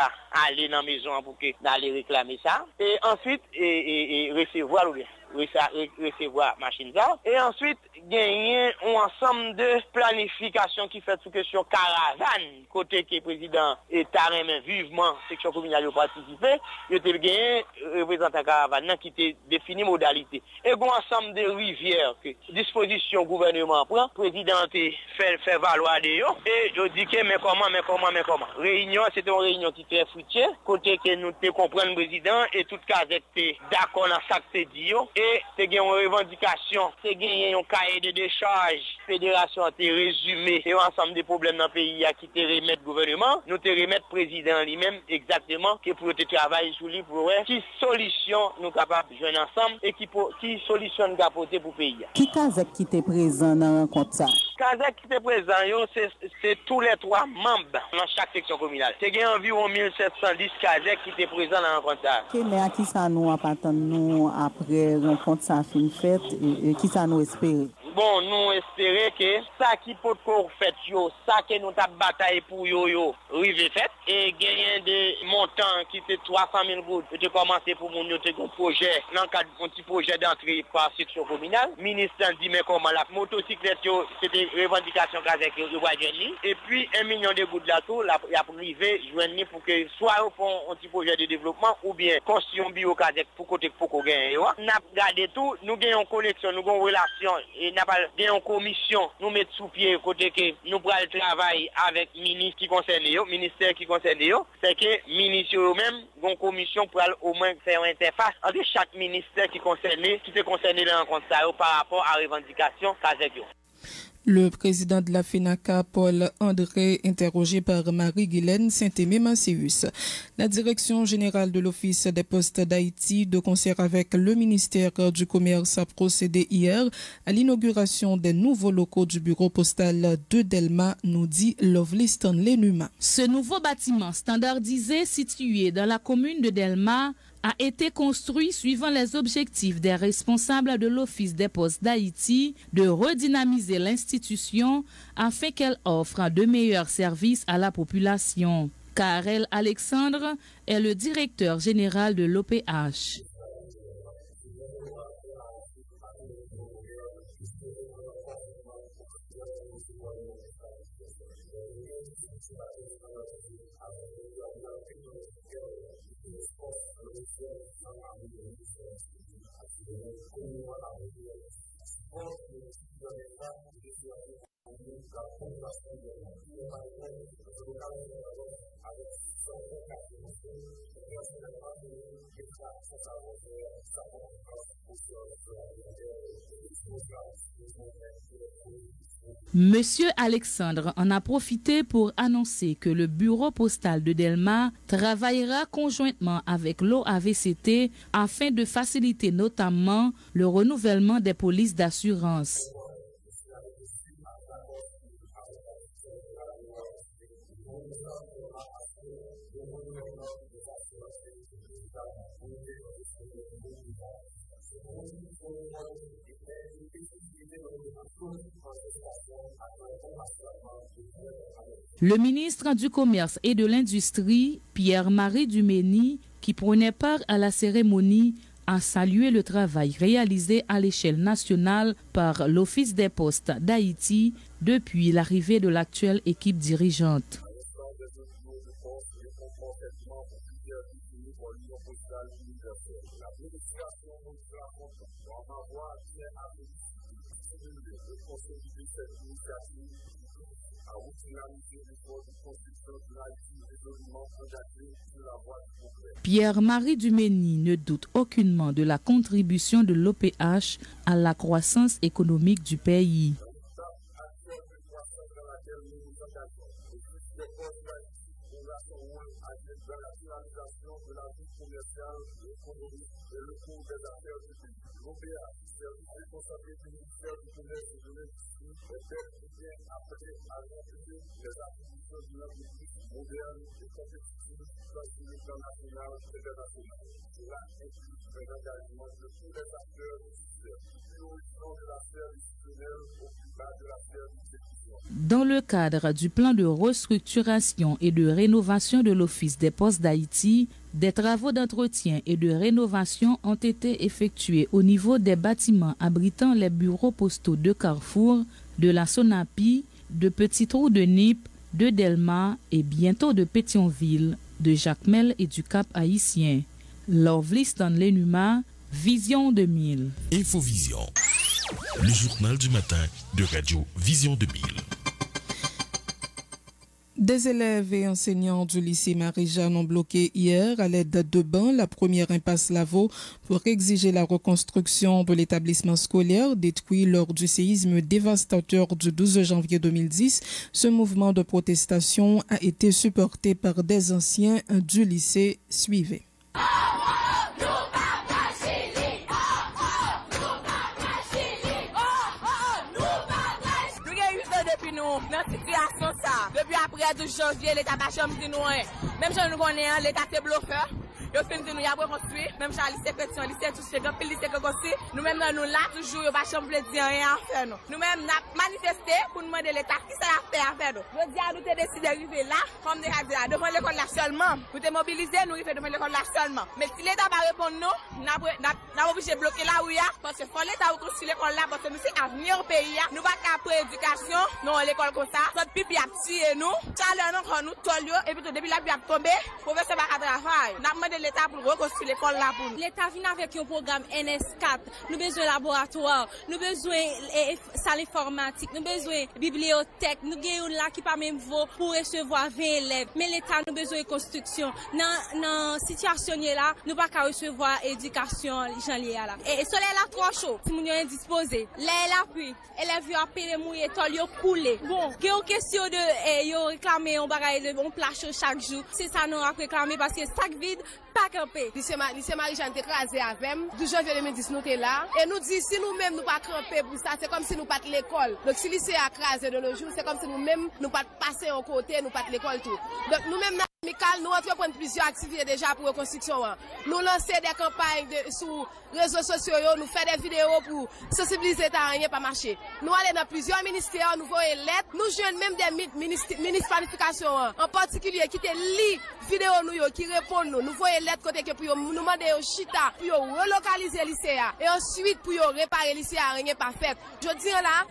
aller dans la maison pour aller réclamer ça. Et ensuite, recevoir ou bien. Recevoir machine ça. Et ensuite, gagner un ensemble de planification qui fait sous question caravane, côté que le président est carrément vivement section communale a participé, il a gagné représentant caravane qui a défini modalité. Et un ensemble de rivières que disposition gouvernement prend, le président fait valoir de eux. Et je dis que mais comment. Réunion, c'était une réunion qui était fruitière, côté que nous te comprenons le président et tout cas était d'accord dans ça que c'est dit. et c'est une revendication, c'est un cahier de décharge. Fédération a résumé et ensemble des problèmes dans le pays qui te remettre le gouvernement, nous te remettre le président lui-même exactement qui pour te travailler sur lui pour voir qui solution nous capables de jouer ensemble et qui solution nous apporter pour le pays. Qui Kazek qui était présent dans la rencontre ça? Kazek qui était présent, c'est tous les 3 membres dans chaque section communale. C'est environ 1710 Kazek qui étaient présents dans la rencontre ça. Mais à qui ça nous attend nous après la rencontre ça fin faite et qui ça nous espérer? Bon, nous espérons que ça qui peut faire ça que nous avons bataillé pour rive fait et gagner des montants qui étaient 300 000 gouttes de commencer pour mon projet dans le cadre d'un petit projet d'entrée par section communale. Le ministre dit mais comment la motocyclette c'était revendication avec et puis 1 million de gouttes là tout il a privé joindre pour que soit pour un petit projet de développement ou bien construire un bureau pour côté pour gagner. Nous regardé tout, nous gagnons une connexion, nous avons une relation et une commission, nous mettons sous pied côté que nous prenons le travail avec ministre qui concerne ministère qui concerne c'est que ministre eux-mêmes une commission pour au moins faire une interface entre chaque ministère qui est concerné dans le rencontre par rapport à la revendication Kazek. Le président de la FENACA, Paul André, interrogé par Marie-Guylaine Saint-Aimé-Mancius. La direction générale de l'Office des postes d'Haïti, de concert avec le ministère du Commerce, a procédé hier à l'inauguration des nouveaux locaux du bureau postal de Delma, nous dit Lovely Stanley Numa. Ce nouveau bâtiment standardisé situé dans la commune de Delma a été construit suivant les objectifs des responsables de l'Office des postes d'Haïti de redynamiser l'institution afin qu'elle offre de meilleurs services à la population. Karel Alexandre est le directeur général de l'OPH. Monsieur Alexandre en a profité pour annoncer que le bureau postal de Delma travaillera conjointement avec l'OAVCT afin de faciliter notamment le renouvellement des polices d'assurance. Le ministre du Commerce et de l'Industrie, Pierre-Marie Dumény, qui prenait part à la cérémonie, a salué le travail réalisé à l'échelle nationale par l'Office des postes d'Haïti depuis l'arrivée de l'actuelle équipe dirigeante. Pierre-Marie Dumény ne doute aucunement de la contribution de l'OPH à la croissance économique du pays. Dans le cadre du plan de restructuration et de rénovation de l'Office des postes d'Haïti, des travaux d'entretien et de rénovation ont été effectués au niveau des bâtiments abritant les bureaux postaux de Carrefour, de la Sonapi, de Petit-Trou de Nip, de Delma et bientôt de Pétionville, de Jacmel et du Cap Haïtien. Lovely Stanley Numa, Vision 2000. Infovision, le journal du matin de Radio Vision 2000. Des élèves et enseignants du lycée Marie-Jeanne ont bloqué hier à l'aide de bancs la première impasse Lavaux pour exiger la reconstruction de l'établissement scolaire détruit lors du séisme dévastateur du 12 janvier 2010. Ce mouvement de protestation a été supporté par des anciens du lycée. Suivez. Depuis après 12 janvier, l'État n'a pas dit nous. Même si nous connaissons, l'État est bluffeur. Yo fin di nou ya reconstruit, même chan lycée Pétion, lycée tout c'est grand pile lycée que construit. Nous même nous là toujours yo pas chambre dire rien à faire nous. Nous même n'a manifesté pour demander l'état qui ça a fait à faire nous. Je dis à nous te décider arriver là comme déjà dit là devant l'école là seulement. Nous te mobiliser nous arriver devant l'école là seulement. Mais si l'état pas répondre nous, n'a obligé bloquer là où il y a parce que faut l'état reconstruire l'école là parce que nous c'est avenir au pays. Nous pas qu'après éducation, non l'école comme ça. Notre pipi a tiré nous, chaleur encore nous tolio et puis depuis là puis a tombé, professeur pas travail. N'a demandé l'État pour reconstruire l'école là pour nous. L'État vient avec un programme NS4. Nous avons besoin de laboratoire, nous avons besoin de salle informatique, nous avons besoin de bibliothèque, nous avons là qui pas même vaut pour recevoir 20 élèves. Mais l'État nous besoin de construction. Dans cette situation là, nous pas qu'à recevoir éducation gens liés là. Et soleil là trop chaud, si nous sommes indisposés. L'air la pluie, élèves yo appelé mouiller, tol yo coulé. Bon, il y a une question de yo réclamer un bagage de bon plage chaque jour. C'est ça nous a réclamé parce que sac vide pas camper. Lycée Marie-Jeanne écrasé avec 12 janvier 2010 nous était là et nous dit si nous même nous pas camper pour ça, c'est comme si nous pas l'école. Donc si lycée a écrasé de nos jours, c'est comme si nous même nous pas passer en côté, nous pas l'école tout. Donc nous même nous entreprenons plusieurs activités déjà pour reconstruction. Nous lancer des campagnes sur réseaux sociaux, nous faisons des vidéos pour sensibiliser à rien pas marcher. Nous allons dans plusieurs ministères, nous voyons lettres, nous joignons même des ministres planification en particulier qui te lit vidéo nous qui répondent nous voyons lettres côté que pour nous demander au chita pour relocaliser le lycée et ensuite pour réparer le lycée rien pas fait. Je dis là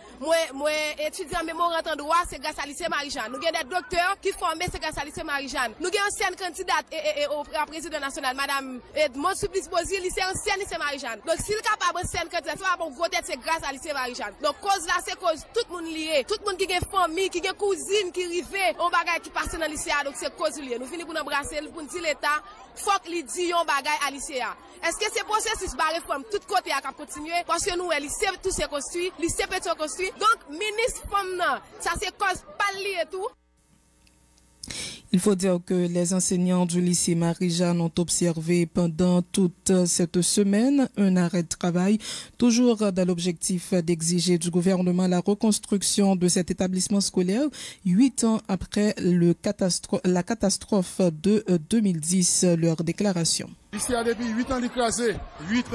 moi étudiant mémoire en droit c'est grâce à lycée Marie-Jeanne. Nous avons des docteurs qui formés c'est grâce à lycée Marie-Jeanne. Nous avons ancienne candidate au président national madame Edmond Supplice Bozy lycée ancien lycée Marie-Jeanne. Donc s'il est capable ancienne candidate ça va bon gros tête c'est grâce à lycée Marie-Jeanne. Donc cause là c'est cause tout le monde lié, tout le monde qui a famille, qui a cousine qui rivé, on bagaille qui passe dans le lycée donc c'est cause lié. Nous finissons pour embrasser pour dire l'état faut qu'il dise un bagay à lycée. Est-ce que c'est processus par réforme tout côté à continuer parce que nous lycée tout c'est construit, lycée Pétion construit. Donc ministre femme ça c'est cause pas lié tout. Il faut dire que les enseignants du lycée Marie-Jeanne ont observé pendant toute cette semaine un arrêt de travail, toujours dans l'objectif d'exiger du gouvernement la reconstruction de cet établissement scolaire 8 ans après la catastrophe de 2010, leur déclaration. Ici, a depuis 8 ans d'écrasé, 8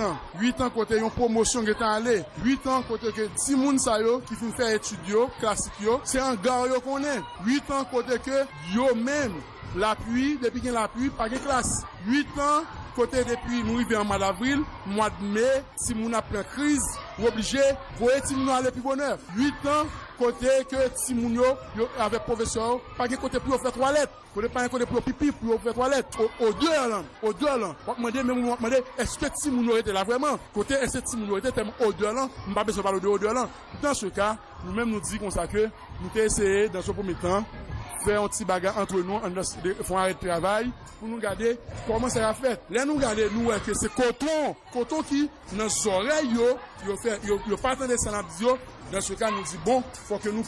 ans côté une promotion qui est allée, 8 ans côté que si moun sa yo qui font faire études classiques c'est un gars yo qu'on est, 8 ans côté que yo même l'appui depuis qu'il l'appui pas de classe, 8 ans côté depuis nous arrivons en mois d'avril, mois de mai, si moun a plein crise, ou obligé pour si moun aller plus bonheur, 8 ans côté que si moun yo avec professeur pas de côté pour faire toilette. Côté pas un côté pour pipi pour faire toilette au deux ans on demander même est-ce que si moun était là vraiment côté est-ce que si moun était tellement au deux ans on pas besoin parler de au deux ans dans ce cas nous même nous dit comme ça que nous t'ai essayé dans ce premier temps faire un petit bagarre entre nous on font arrêt de travail pour nous garder comment ça a fait là nous garder nous que c'est coton qui dans nos oreilles yo pas attendre ça dans ce cas nous dit bon faut que nous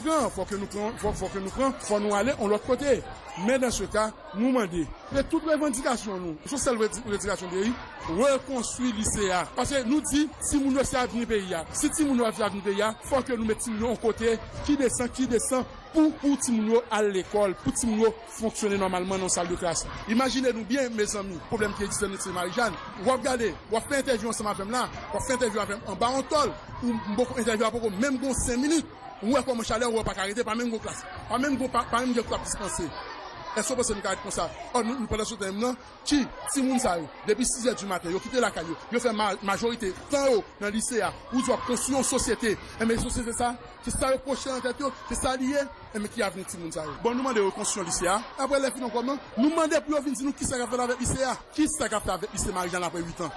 aller on l'autre côté. Mais dans ce cas, nous demandons, mais toute revendication, nous, sur cette revendication du pays, reconstruire le lycée. Parce que nous disons, si nous ne sommes pas venus pays, si nous ne sommes pas venus pays, il faut que nous mettions en côté qui descend pour Timounio à l'école, pour Timounio fonctionner normalement dans la salle de classe. Imaginez-nous bien, mes amis, le problème qui existe dans le Marie-Jeanne. Vous regardez, vous faites interview ensemble avec là, vous faites interview avec en bas en tol, ou beaucoup interview avec même 5 minutes, ou comme chaleur, ou pas arrêter, pas même classe, pas même classe dispensée. Est-ce que c'est une carte comme ça? Nous pendant ce temps, qui, si moun sa yo, depuis 6h du matin, yo quitté la caillou, yo fait majorité, tant haut, dans le lycée, où doit construire une société. Et mais société ça, c'est ça le prochain en tête, c'est ça lié, et mais qui a venu si moun sa yo. Bon, nous demandons de construire le lycée, après les filles, comment? Nous demandons pour venir nous qui ça a fait avec le lycée, qui ça a fait avec le lycée Marie-Jeanne après 8 ans.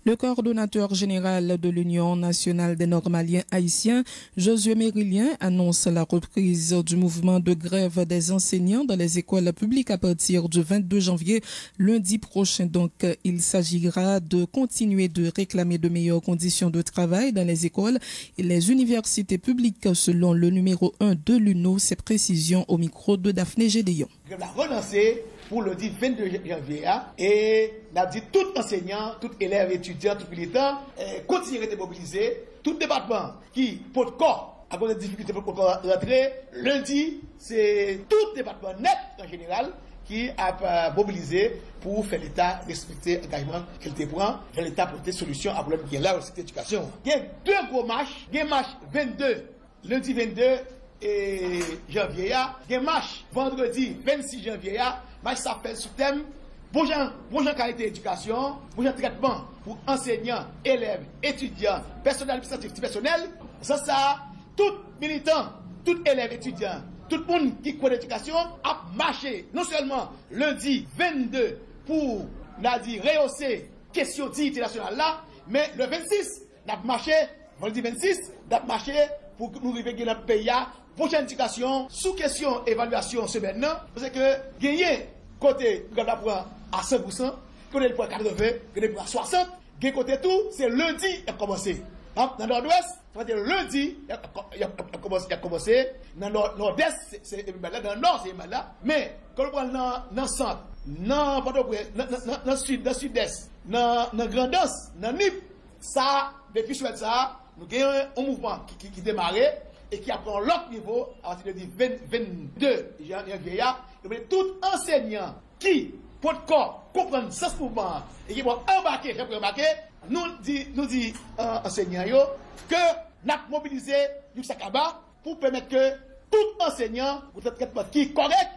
Le coordonnateur général de l'Union nationale des normaliens haïtiens, Josué Mérilien, annonce la reprise du mouvement de grève des enseignants dans les écoles publiques à partir du 22 janvier, lundi prochain. Donc, il s'agira de continuer de réclamer de meilleures conditions de travail dans les écoles et les universités publiques, selon le numéro 1 de l'UNO. Ces précisions au micro de Daphné Gédéon. La relancer pour le 22 janvier et n'a dit tout enseignant, tout élève, étudiant, tout militant continuer de mobiliser. Tout département qui peut corps à cause des difficultés pour rentrer lundi, c'est tout département net en général qui a mobilisé pour faire l'État respecter l'engagement qu'il te prend, faire l'État pour des solutions à problème qui est là aussi d'éducation. Il y a deux gros matchs, il y a match 22, lundi 22 et janvier, il y a match vendredi 26 janvier, match s'appelle sous thème bon qualité d'éducation, bon traitement pour enseignants, élèves, étudiants, personnel administratif, personnel. Ça, tout militant, tout élève, étudiant, tout le monde qui connaît l'éducation a marché non seulement lundi 22 pour rehausser question dignité nationale là, mais le 26, n'a marché, vendredi 26, n'a marché pour nous arriver dans notre pays prochaine éducation sous question évaluation ce maintenant, parce que gagner côté nous allons prendre à 100%, côté le point 80, côté le point 60, côté tout, c'est lundi qui a commencé. Dans le nord-ouest, c'est lundi il a commencé. Dans le nord-est, c'est là, dans le nord, c'est là. Mais quand on prend dans le centre, dans le sud-est, dans le grand-est, dans le NIP, ça, depuis que ça, nous avons un mouvement qui démarrait et qui apprend l'autre niveau à partir du 22 janvier. Tout enseignant qui peut comprendre ce mouvement et qui va embarquer, nous dit enseignants que nous avons mobilisé du Sakaba pour permettre que tout enseignant pour un traitement qui est correct.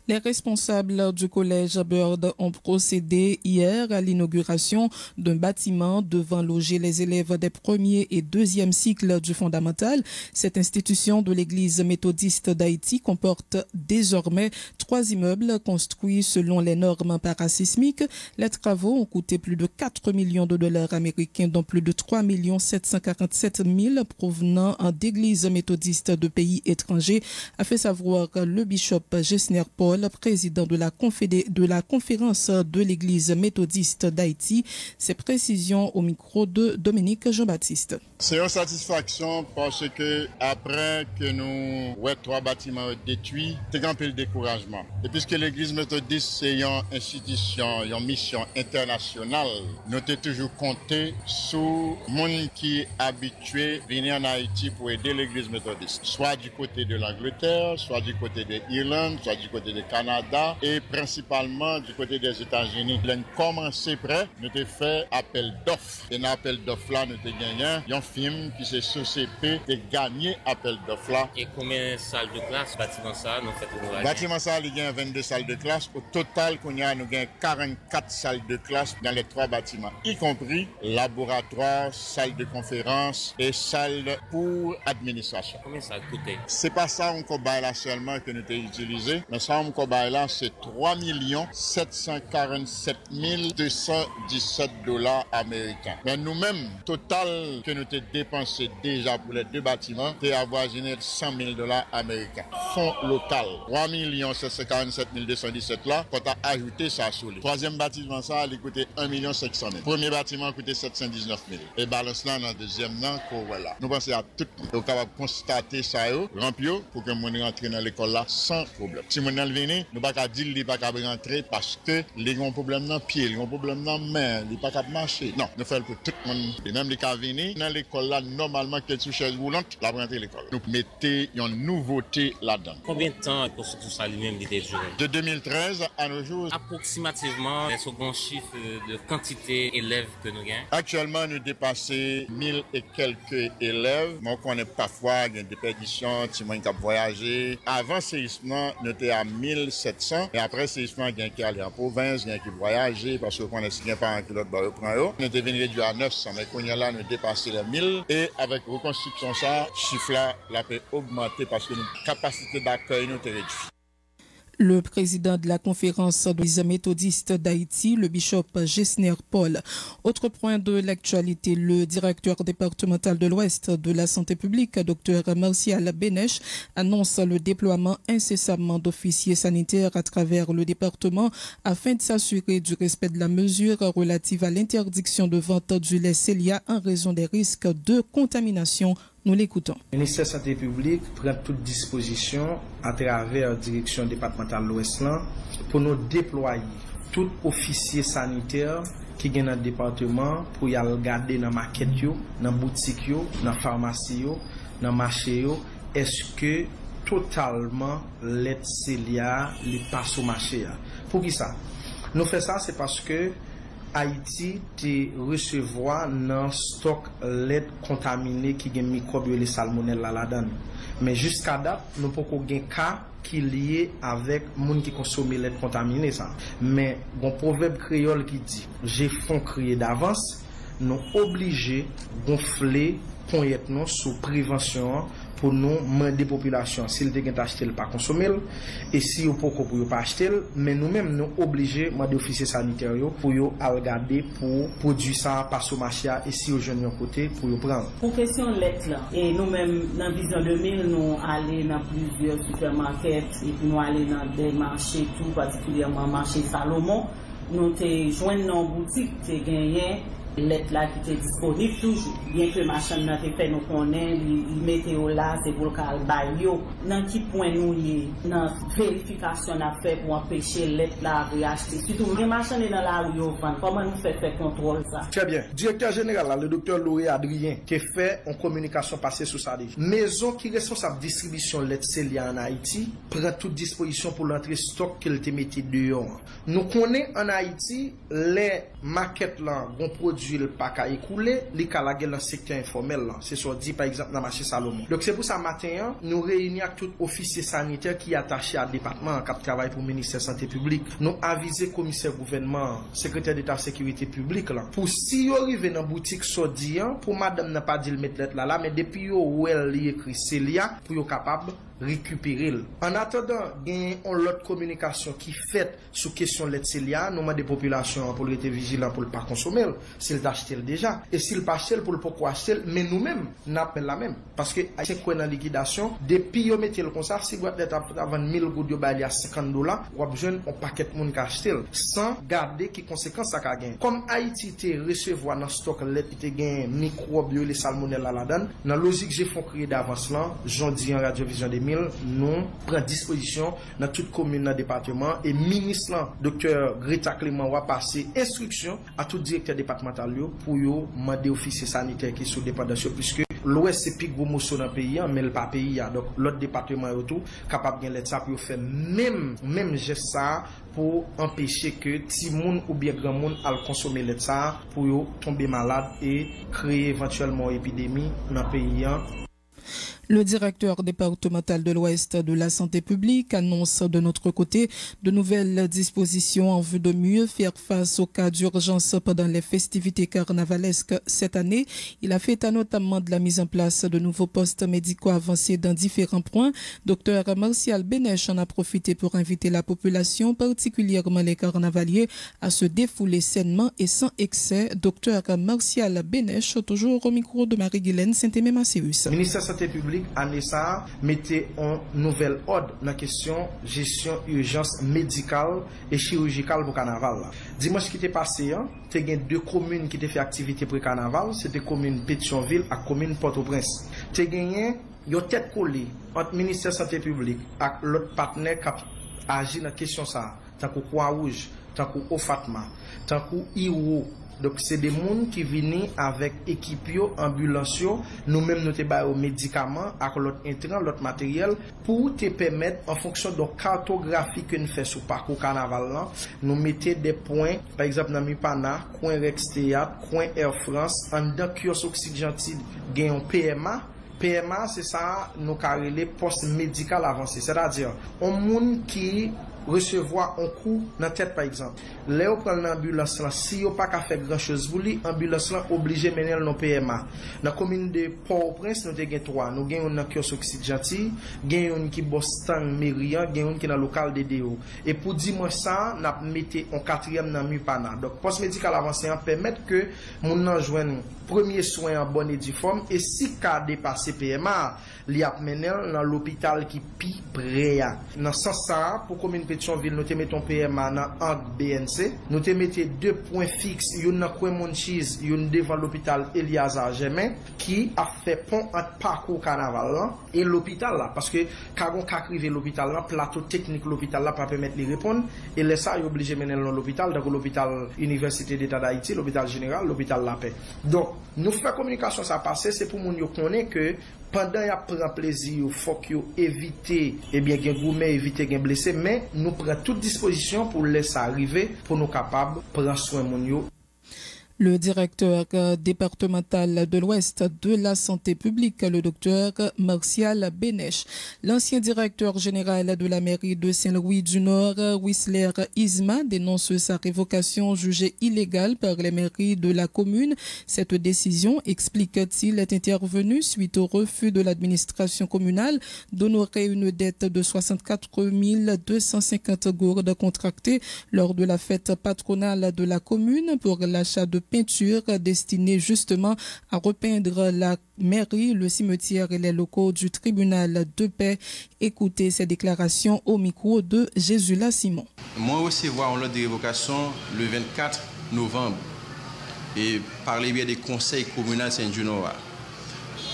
Les responsables du collège Bird ont procédé hier à l'inauguration d'un bâtiment devant loger les élèves des premiers et deuxième cycles du fondamental. Cette institution de l'église méthodiste d'Haïti comporte désormais 3 immeubles construits selon les normes parasismiques. Les travaux ont coûté plus de 4 millions de dollars américains, dont plus de 3 747 000 provenant d'églises méthodistes de pays étrangers, a fait savoir le bishop Gessner Paul, président de la conférence de l'Église méthodiste d'Haïti. Ces précisions au micro de Dominique Jean-Baptiste. C'est une satisfaction parce que après que nous 3 bâtiments détruits, c'est un peu le découragement. Et puisque l'Église méthodiste c'est une institution, une mission internationale, nous avons toujours compté sur les gens qui est habitué à venir en Haïti pour aider l'Église méthodiste, soit du côté de l'Angleterre, soit du côté de l'Irlande, soit du côté de Canada et principalement du côté des États-Unis. Nous avons commencé près, nous avons fait appel d'offres. Et dans l'appel d'offres là, nous avons gagné un film qui c'est CCP qui a gagné appel d'offres là. Et combien de salles de classe bâtiment ça nous fait le bâtiment ça, il y a 22 salles de classe. Au total, nous avons 44 salles de classe dans les 3 bâtiments, y compris laboratoire, salle de conférence et salle pour administration. Combien ça a coûté? C'est pas ça qu'on bail là seulement que nous avons utilisé, mais ça qu'on bail là c'est 3 747 217 dollars américains. Mais nous-mêmes, total que nous avons dépensé déjà pour les 2 bâtiments, c'est avoisiné 100 000 dollars américains. Fonds local, 3 747 217 là, quand on a ajouté ça sur les. 3e bâtiment, ça, il a coûté 1 500 000. Premier bâtiment a coûté 719 000. Et balance là dans le deuxième, voilà. Nous pensons à tout le monde capable de constater ça, remplir pour que nous rentrions dans l'école là sans problème. Si nous venons, nous ne pouvons pas dire qu'il ne peut pas rentrer parce que les ont un problème dans le pied, les ont un problème dans la main, ils ne peuvent pas marcher. Non, nous faisons pour tout le monde. Et même les cas venir dans l'école là, normalement, qu'elle sous chaise roulante, la rentrer l'école. Nous mettons une nouveauté là-dedans. Combien de temps la construction ça lui-même était duré? De 2013 à nos jours. Approximativement, est-ce qu'on chiffre de quantité d'élèves que nous gagnons? Actuellement, nous dépassons 1000 et quelques élèves. Mais on connaît parfois des déperditions, des gens qui ont voyagé. Avant séisme, nous étions à 1700. Et après séisme, il y a qui allaient en province, il y a qui voyageaient parce qu'on connaît bien pas un kilote de reprendre. Nous étions venus réduire à 900. Mais quand là, nous dépassons les 1000. Et avec reconstruction, ça, chiffre là, la peut augmenter parce que notre capacité d'accueil nous est réduite. Le président de la conférence des méthodistes d'Haïti, le bishop Gessner Paul. Autre point de l'actualité, le directeur départemental de l'Ouest de la santé publique, Dr Martial Benech, annonce le déploiement incessamment d'officiers sanitaires à travers le département afin de s'assurer du respect de la mesure relative à l'interdiction de vente du lait Célia en raison des risques de contamination. Nous l'écoutons. Le ministère de la Santé publique prend toute disposition à travers la direction départementale de l'Ouest pour nous déployer tout officier sanitaire qui est dans le département pour y aller garder dans la maquette, dans la boutique, dans la pharmacie, dans le marché. Est-ce que totalement lait Célia passe au marché? Pour qui ça? Nous faisons ça, c'est parce que Haïti te recevoir dans stock lait contaminé qui a microbes et les salmonelles là-dedans. Mais jusqu'à date, nous n'avons pas cas qui est lié avec les gens qui consomment lait contaminé. Ça. Mais un proverbe créole qui dit j'ai fond crier d'avance, nous obligés de gonfler pour sous prévention pour nous demander aux populations s'ils ont acheté pas consommer et si vous ne pas acheter mais nous-mêmes nous obligés demander aux officiers sanitaires pour regarder pour produire ça passer au marché et si aux jeunes côté pour prendre. Pour question lettre là et nous-mêmes dans Vision 2000 nous aller dans plusieurs supermarchés et puis nous aller dans des marchés tout particulièrement marché Salomon nous te joindre dans boutique te gagner lettre là qui était disponible toujours bien que machin n'a fait nous connaît il météo là c'est pour le cal bayo dans qui point nous y dans vérification n'a fait pour empêcher lettre là de acheter surtout les machins dans la rue vendre comment nous faire contrôle ça. Très bien, directeur général là, le docteur Loué Adrien qui fait en communication passée sur ça déjà maison qui responsable distribution lettre Célia en Haïti prend toute disposition pour l'entrée stock qu'elle te mettait dehors. Nous connaissons en Haïti les maquettes là vont produire le pas qu'à écouler, les calagés dans le secteur informel. C'est soit dit par exemple dans le marché Salomon. Donc c'est pour ça matin, nous réunissons tout officier sanitaire qui est attaché à département qui travaille pour le ministère de la Santé publique. Nous avisons le commissaire gouvernement, secrétaire d'État sécurité publique là. Pour si vous arrivez dans la boutique Sodian, pour madame n'a pas dit le mettre là, mais depuis où elle écrit Célia, pour être capable récupérer. En attendant, il y a une autre communication qui fait sur question de Célia, nous demandons des populations pour être vigilants pour ne pas consommer, s'ils achètent déjà. Et s'ils ne pas acheter, pour ne pas acheter, mais nous-mêmes, nous appelons la même. Parce que c'est quoi dans liquidation, depuis vous mettez le comme ça, si vous êtes avant 1000 gouttes de bail à $50, vous avez besoin d'un paquet de monde qui achète, sans garder quelles conséquences ça a gagné. Comme Haïti te recevoir dans stock lait qui te gagne microbes les salmonelles là-dedans, dans la logique j'ai fait créer d'avance là, j'en dis en Radiovision 2000, nous prenons disposition dans toute commune dans le département et ministre docteur Greta Clément va passer instruction à tout directeur départemental pour demander officiers sanitaires qui sont dépendants puisque l'Ouest c'est plus gros morceau dans le pays mais le pas pays donc l'autre département est tout capable de ça pour faire même geste ça pour empêcher que petit monde ou bien grand monde à consommer le ça pour tomber malade et créer éventuellement une épidémie dans le pays. Le directeur départemental de l'Ouest de la santé publique annonce de notre côté de nouvelles dispositions en vue de mieux faire face aux cas d'urgence pendant les festivités carnavalesques cette année. Il a fait état notamment de la mise en place de nouveaux postes médicaux avancés dans différents points. Dr Martial Benech en a profité pour inviter la population, particulièrement les carnavaliers, à se défouler sainement et sans excès. Dr Martial Benech, toujours au micro de Marie-Guylaine Saint-Aimé-Macius. Ministère de la Santé publique année ça mettez en nouvel ordre dans la question gestion urgence médicale et chirurgicale pour carnaval. Dimanche qui était passé, tu as deux communes qui étaient fait activité pour carnaval, c'était commune Pétionville et commune Port-au-Prince. Tu as gagné une tête collée entre le ministère de la Santé publique et l'autre partenaire qui agit dans la question ça, tant que Croix-Rouge, tant que Ofatma, tant que IRO. Donc c'est des gens qui viennent avec équipe ambulance, nous-mêmes nous te baillons médicaments avec l'autre intrant, l'autre matériel pour te permettre en fonction de la cartographie que nous faisons sur le parcours carnaval là, nous mettons des points par exemple dans Mipana, coin Rex Théâtre, coin Air France, en dedans kiosque Oxygentide, gagnons PMA. PMA c'est ça nous carré poste médical avancé, c'est-à-dire un monde qui recevoir un coup dans la tête par exemple. Là on prend l'ambulance là, si on pas qu'à faire grand chose pour lui, ambulance là obligé mener dans PMA. Dans la commune de Port-au-Prince, nous avons 3. Nous avons un kiosque Gentil, nous avons un qui Boston Mérian, nous avons un qui est dans le local de DO. Et pour dimanche ça, nous avons mis en 4e dans Mupana. Donc poste médical avancé permet que nous joignent premier soin en bonne et due forme et si cas dépassé PMA, il y a mené dans l'hôpital qui pi près. Dans ce sens ça, pour commune Pétionville, nous te mettons PMA dans BNC, nous te mettons 2 points fixes, une dans Kouemonchis, une devant l'hôpital Eliazar Germain qui a fait pont entre parcours carnaval là, et l'hôpital là parce que quand on arrive l'hôpital là, plateau technique l'hôpital là pas permettre de répondre et les ça est obligé de mener dans l'hôpital, donc l'hôpital Université d'État d'Haïti, l'hôpital général, l'hôpital La Paix. Donc nous faisons communication ça passer, c'est pour nous connaître que pendant y a prend plaisir, il faut que éviter et bien gen gourmet éviter gen blessé, mais nous prenons toute disposition pour laisser arriver pour nous capables prendre soin mon yo. Le directeur départemental de l'Ouest de la santé publique, le docteur Martial Bénèche. L'ancien directeur général de la mairie de Saint-Louis-du-Nord, Whistler Isma, dénonce sa révocation jugée illégale par les mairies de la commune. Cette décision, explique-t-il, est intervenue suite au refus de l'administration communale d'honorer une dette de 64 250 gourdes contractées lors de la fête patronale de la commune pour l'achat de peinture destinée justement à repeindre la mairie, le cimetière et les locaux du tribunal de paix. Écoutez ces déclarations au micro de Jésus-La Simon. Moi recevoir en l'ordre de révocation le 24 novembre et par les biais des conseils communaux Saint-Junora.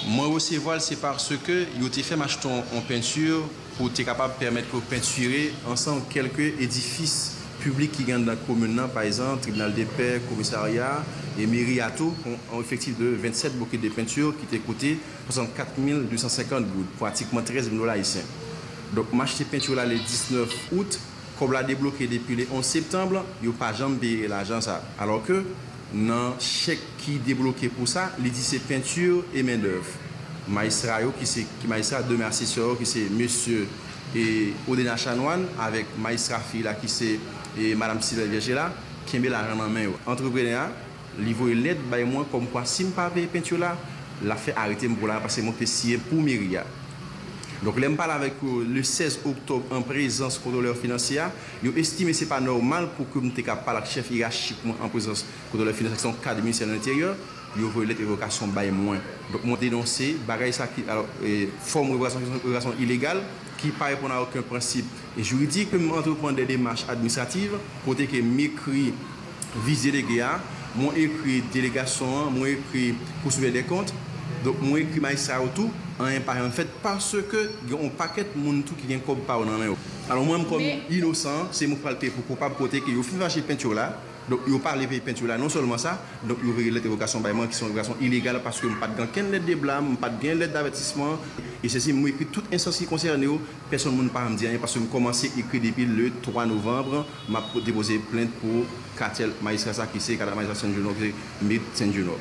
Moi recevoir c'est parce que il a fait m'acheter en peinture pour être capable de permettre de peinturer ensemble quelques édifices publics qui gagnent dans la commune, par exemple, tribunal de paix, commissariat et mairie à tout, ont effectif de 27 bouquets de peinture qui étaient coûtés 64 250 gouttes, pratiquement 13 000 $ ici. Donc, m'acheter peinture là le 19 août, comme l'a débloqué depuis le 11 septembre, il n'y a pas jamais payé l'argent ça. Alors que, dans le chèque qui est débloqué pour ça, il dit c'est peinture et main-d'œuvre. Maïsra, qui maïsra deux assesseurs, qui c'est monsieur et Odena Chanoine, avec maïsra fille là, qui c'est et Madame Sylvain Vergela, qui met l'argent en main. Entrepreneur, livre l'aide, bah moi comme quoi si je ne pas payer peinture là, la fait arrêter pour là parce que mon PC pour mairie. Donc là, je parle avec le 16 octobre en présence contrôleur financier. Ils estiment que ce n'est pas normal pour que nous soyons capables avec le chef hiérarchique en présence contrôleur financier, qui sont cadre du ministère de l'Intérieur. Ils ont lettre d'évocation moins. Donc, moi dénoncé, bagaille ça qui alors forme de révocation illégale qui ne répond à aucun principe juridique, que nous entreprendre des démarches administratives, côté que m'écrit viser les gars, moi écrit délégation, moi écrit poursuivre des comptes. Donc, moi écrit magistrat autour, en fait, parce que il y a un paquet de monde qui vient comme par dans main. Alors, moi, comme innocent, c'est mon palpé pour coupable côté que il faut acheter peinture là. Donc, il n'y a pas les peinture là, non seulement ça, donc il y a les évocations qui sont illégales parce que je n'ai pas de lettre de blâme, je n'ai pas de lettre d'avertissement. Et ceci, je écris toute instance qui concerne, personne ne peut pas me dire parce que je commencé à écrire depuis le 3 novembre, je vais déposer plainte pour cartel magistrat qui c'est, cartel magistrat Saint-Junor.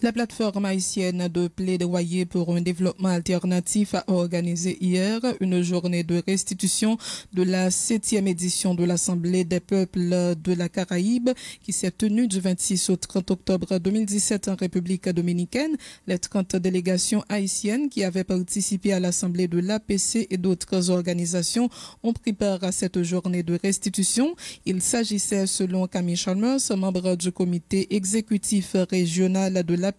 La plateforme haïtienne de plaidoyer pour un développement alternatif a organisé hier une journée de restitution de la 7e édition de l'Assemblée des peuples de la Caraïbe qui s'est tenue du 26 au 30 octobre 2017 en République dominicaine. Les 30 délégations haïtiennes qui avaient participé à l'Assemblée de l'APC et d'autres organisations ont pris part à cette journée de restitution. Il s'agissait, selon Camille Chalmers, membre du comité exécutif régional de l'APC,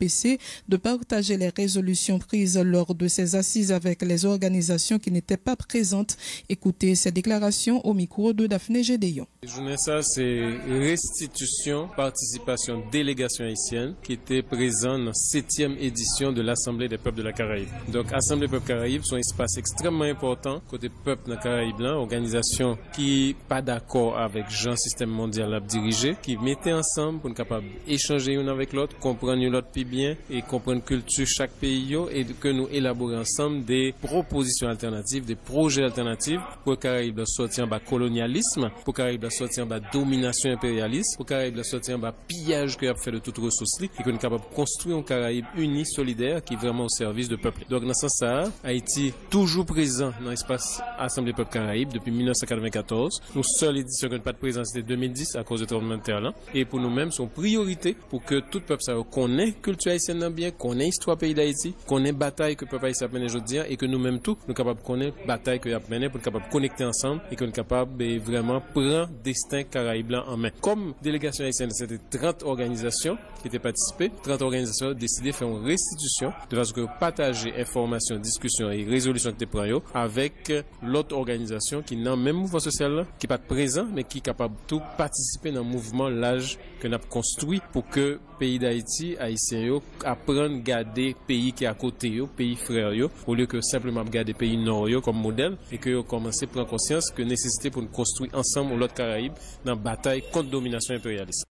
de partager les résolutions prises lors de ces assises avec les organisations qui n'étaient pas présentes. Écoutez ces déclarations au micro de Daphné Gédéon. Journée ça, c'est restitution, participation, délégation haïtienne qui était présente dans la 7e édition de l'Assemblée des peuples de la Caraïbe. Donc, Assemblée des peuples Caraïbes sont un espace extrêmement important côté peuple dans la Caraïbe, organisation qui pas d'accord avec Jean Système Mondial à diriger, qui mettait ensemble pour être capable d'échanger une avec l'autre, comprendre l'autre pays, plus bien et comprendre culture chaque pays et que nous élaborer ensemble des propositions alternatives, des projets alternatifs pour Caraïbes de sortir en bas colonialisme, pour Caraïbes de sortir en bas domination impérialiste, pour Caraïbes de sortir en bas pillage que a fait de toutes ressources et que nous sommes capables de construire un Caraïbe uni, solidaire, qui est vraiment au service du peuple. Donc dans ce sens, Haïti toujours présent dans l'espace Assemblée Peuple Caraïbe depuis 1994. Nous seule édition que nous pas de présence c'était 2010 à cause du tremblement de terre là. Et pour nous-mêmes, son priorité pour que tout peuple ça connaît culture haïtienne bien, connaît histoire pays d'Haïti, connaît bataille que peuple haïtien a mené aujourd'hui et que nous-mêmes tout nous capables de connaître bataille que a mené pour être capable de connecter ensemble et que nous capables de vraiment prendre destin Caraïbe là en main. Comme délégation haïtienne, c'était 30 organisations qui étaient participées, 30 organisations ont décidé de faire une restitution de façon que partager informations, discussions et résolutions que tu prends avec l'autre organisation qui n'a même mouvement social là, qui n'est pas présent mais qui est capable de tout participer dans le mouvement l'âge que nous avons construit pour que pays d'Haïti, haïtiens apprennent à garder pays qui est à côté pays frères au lieu que simplement garder pays nord comme modèle et que commencer à prendre conscience que nécessité pour nous construire ensemble l'autre Caraïbe dans la bataille contre la domination impérialiste.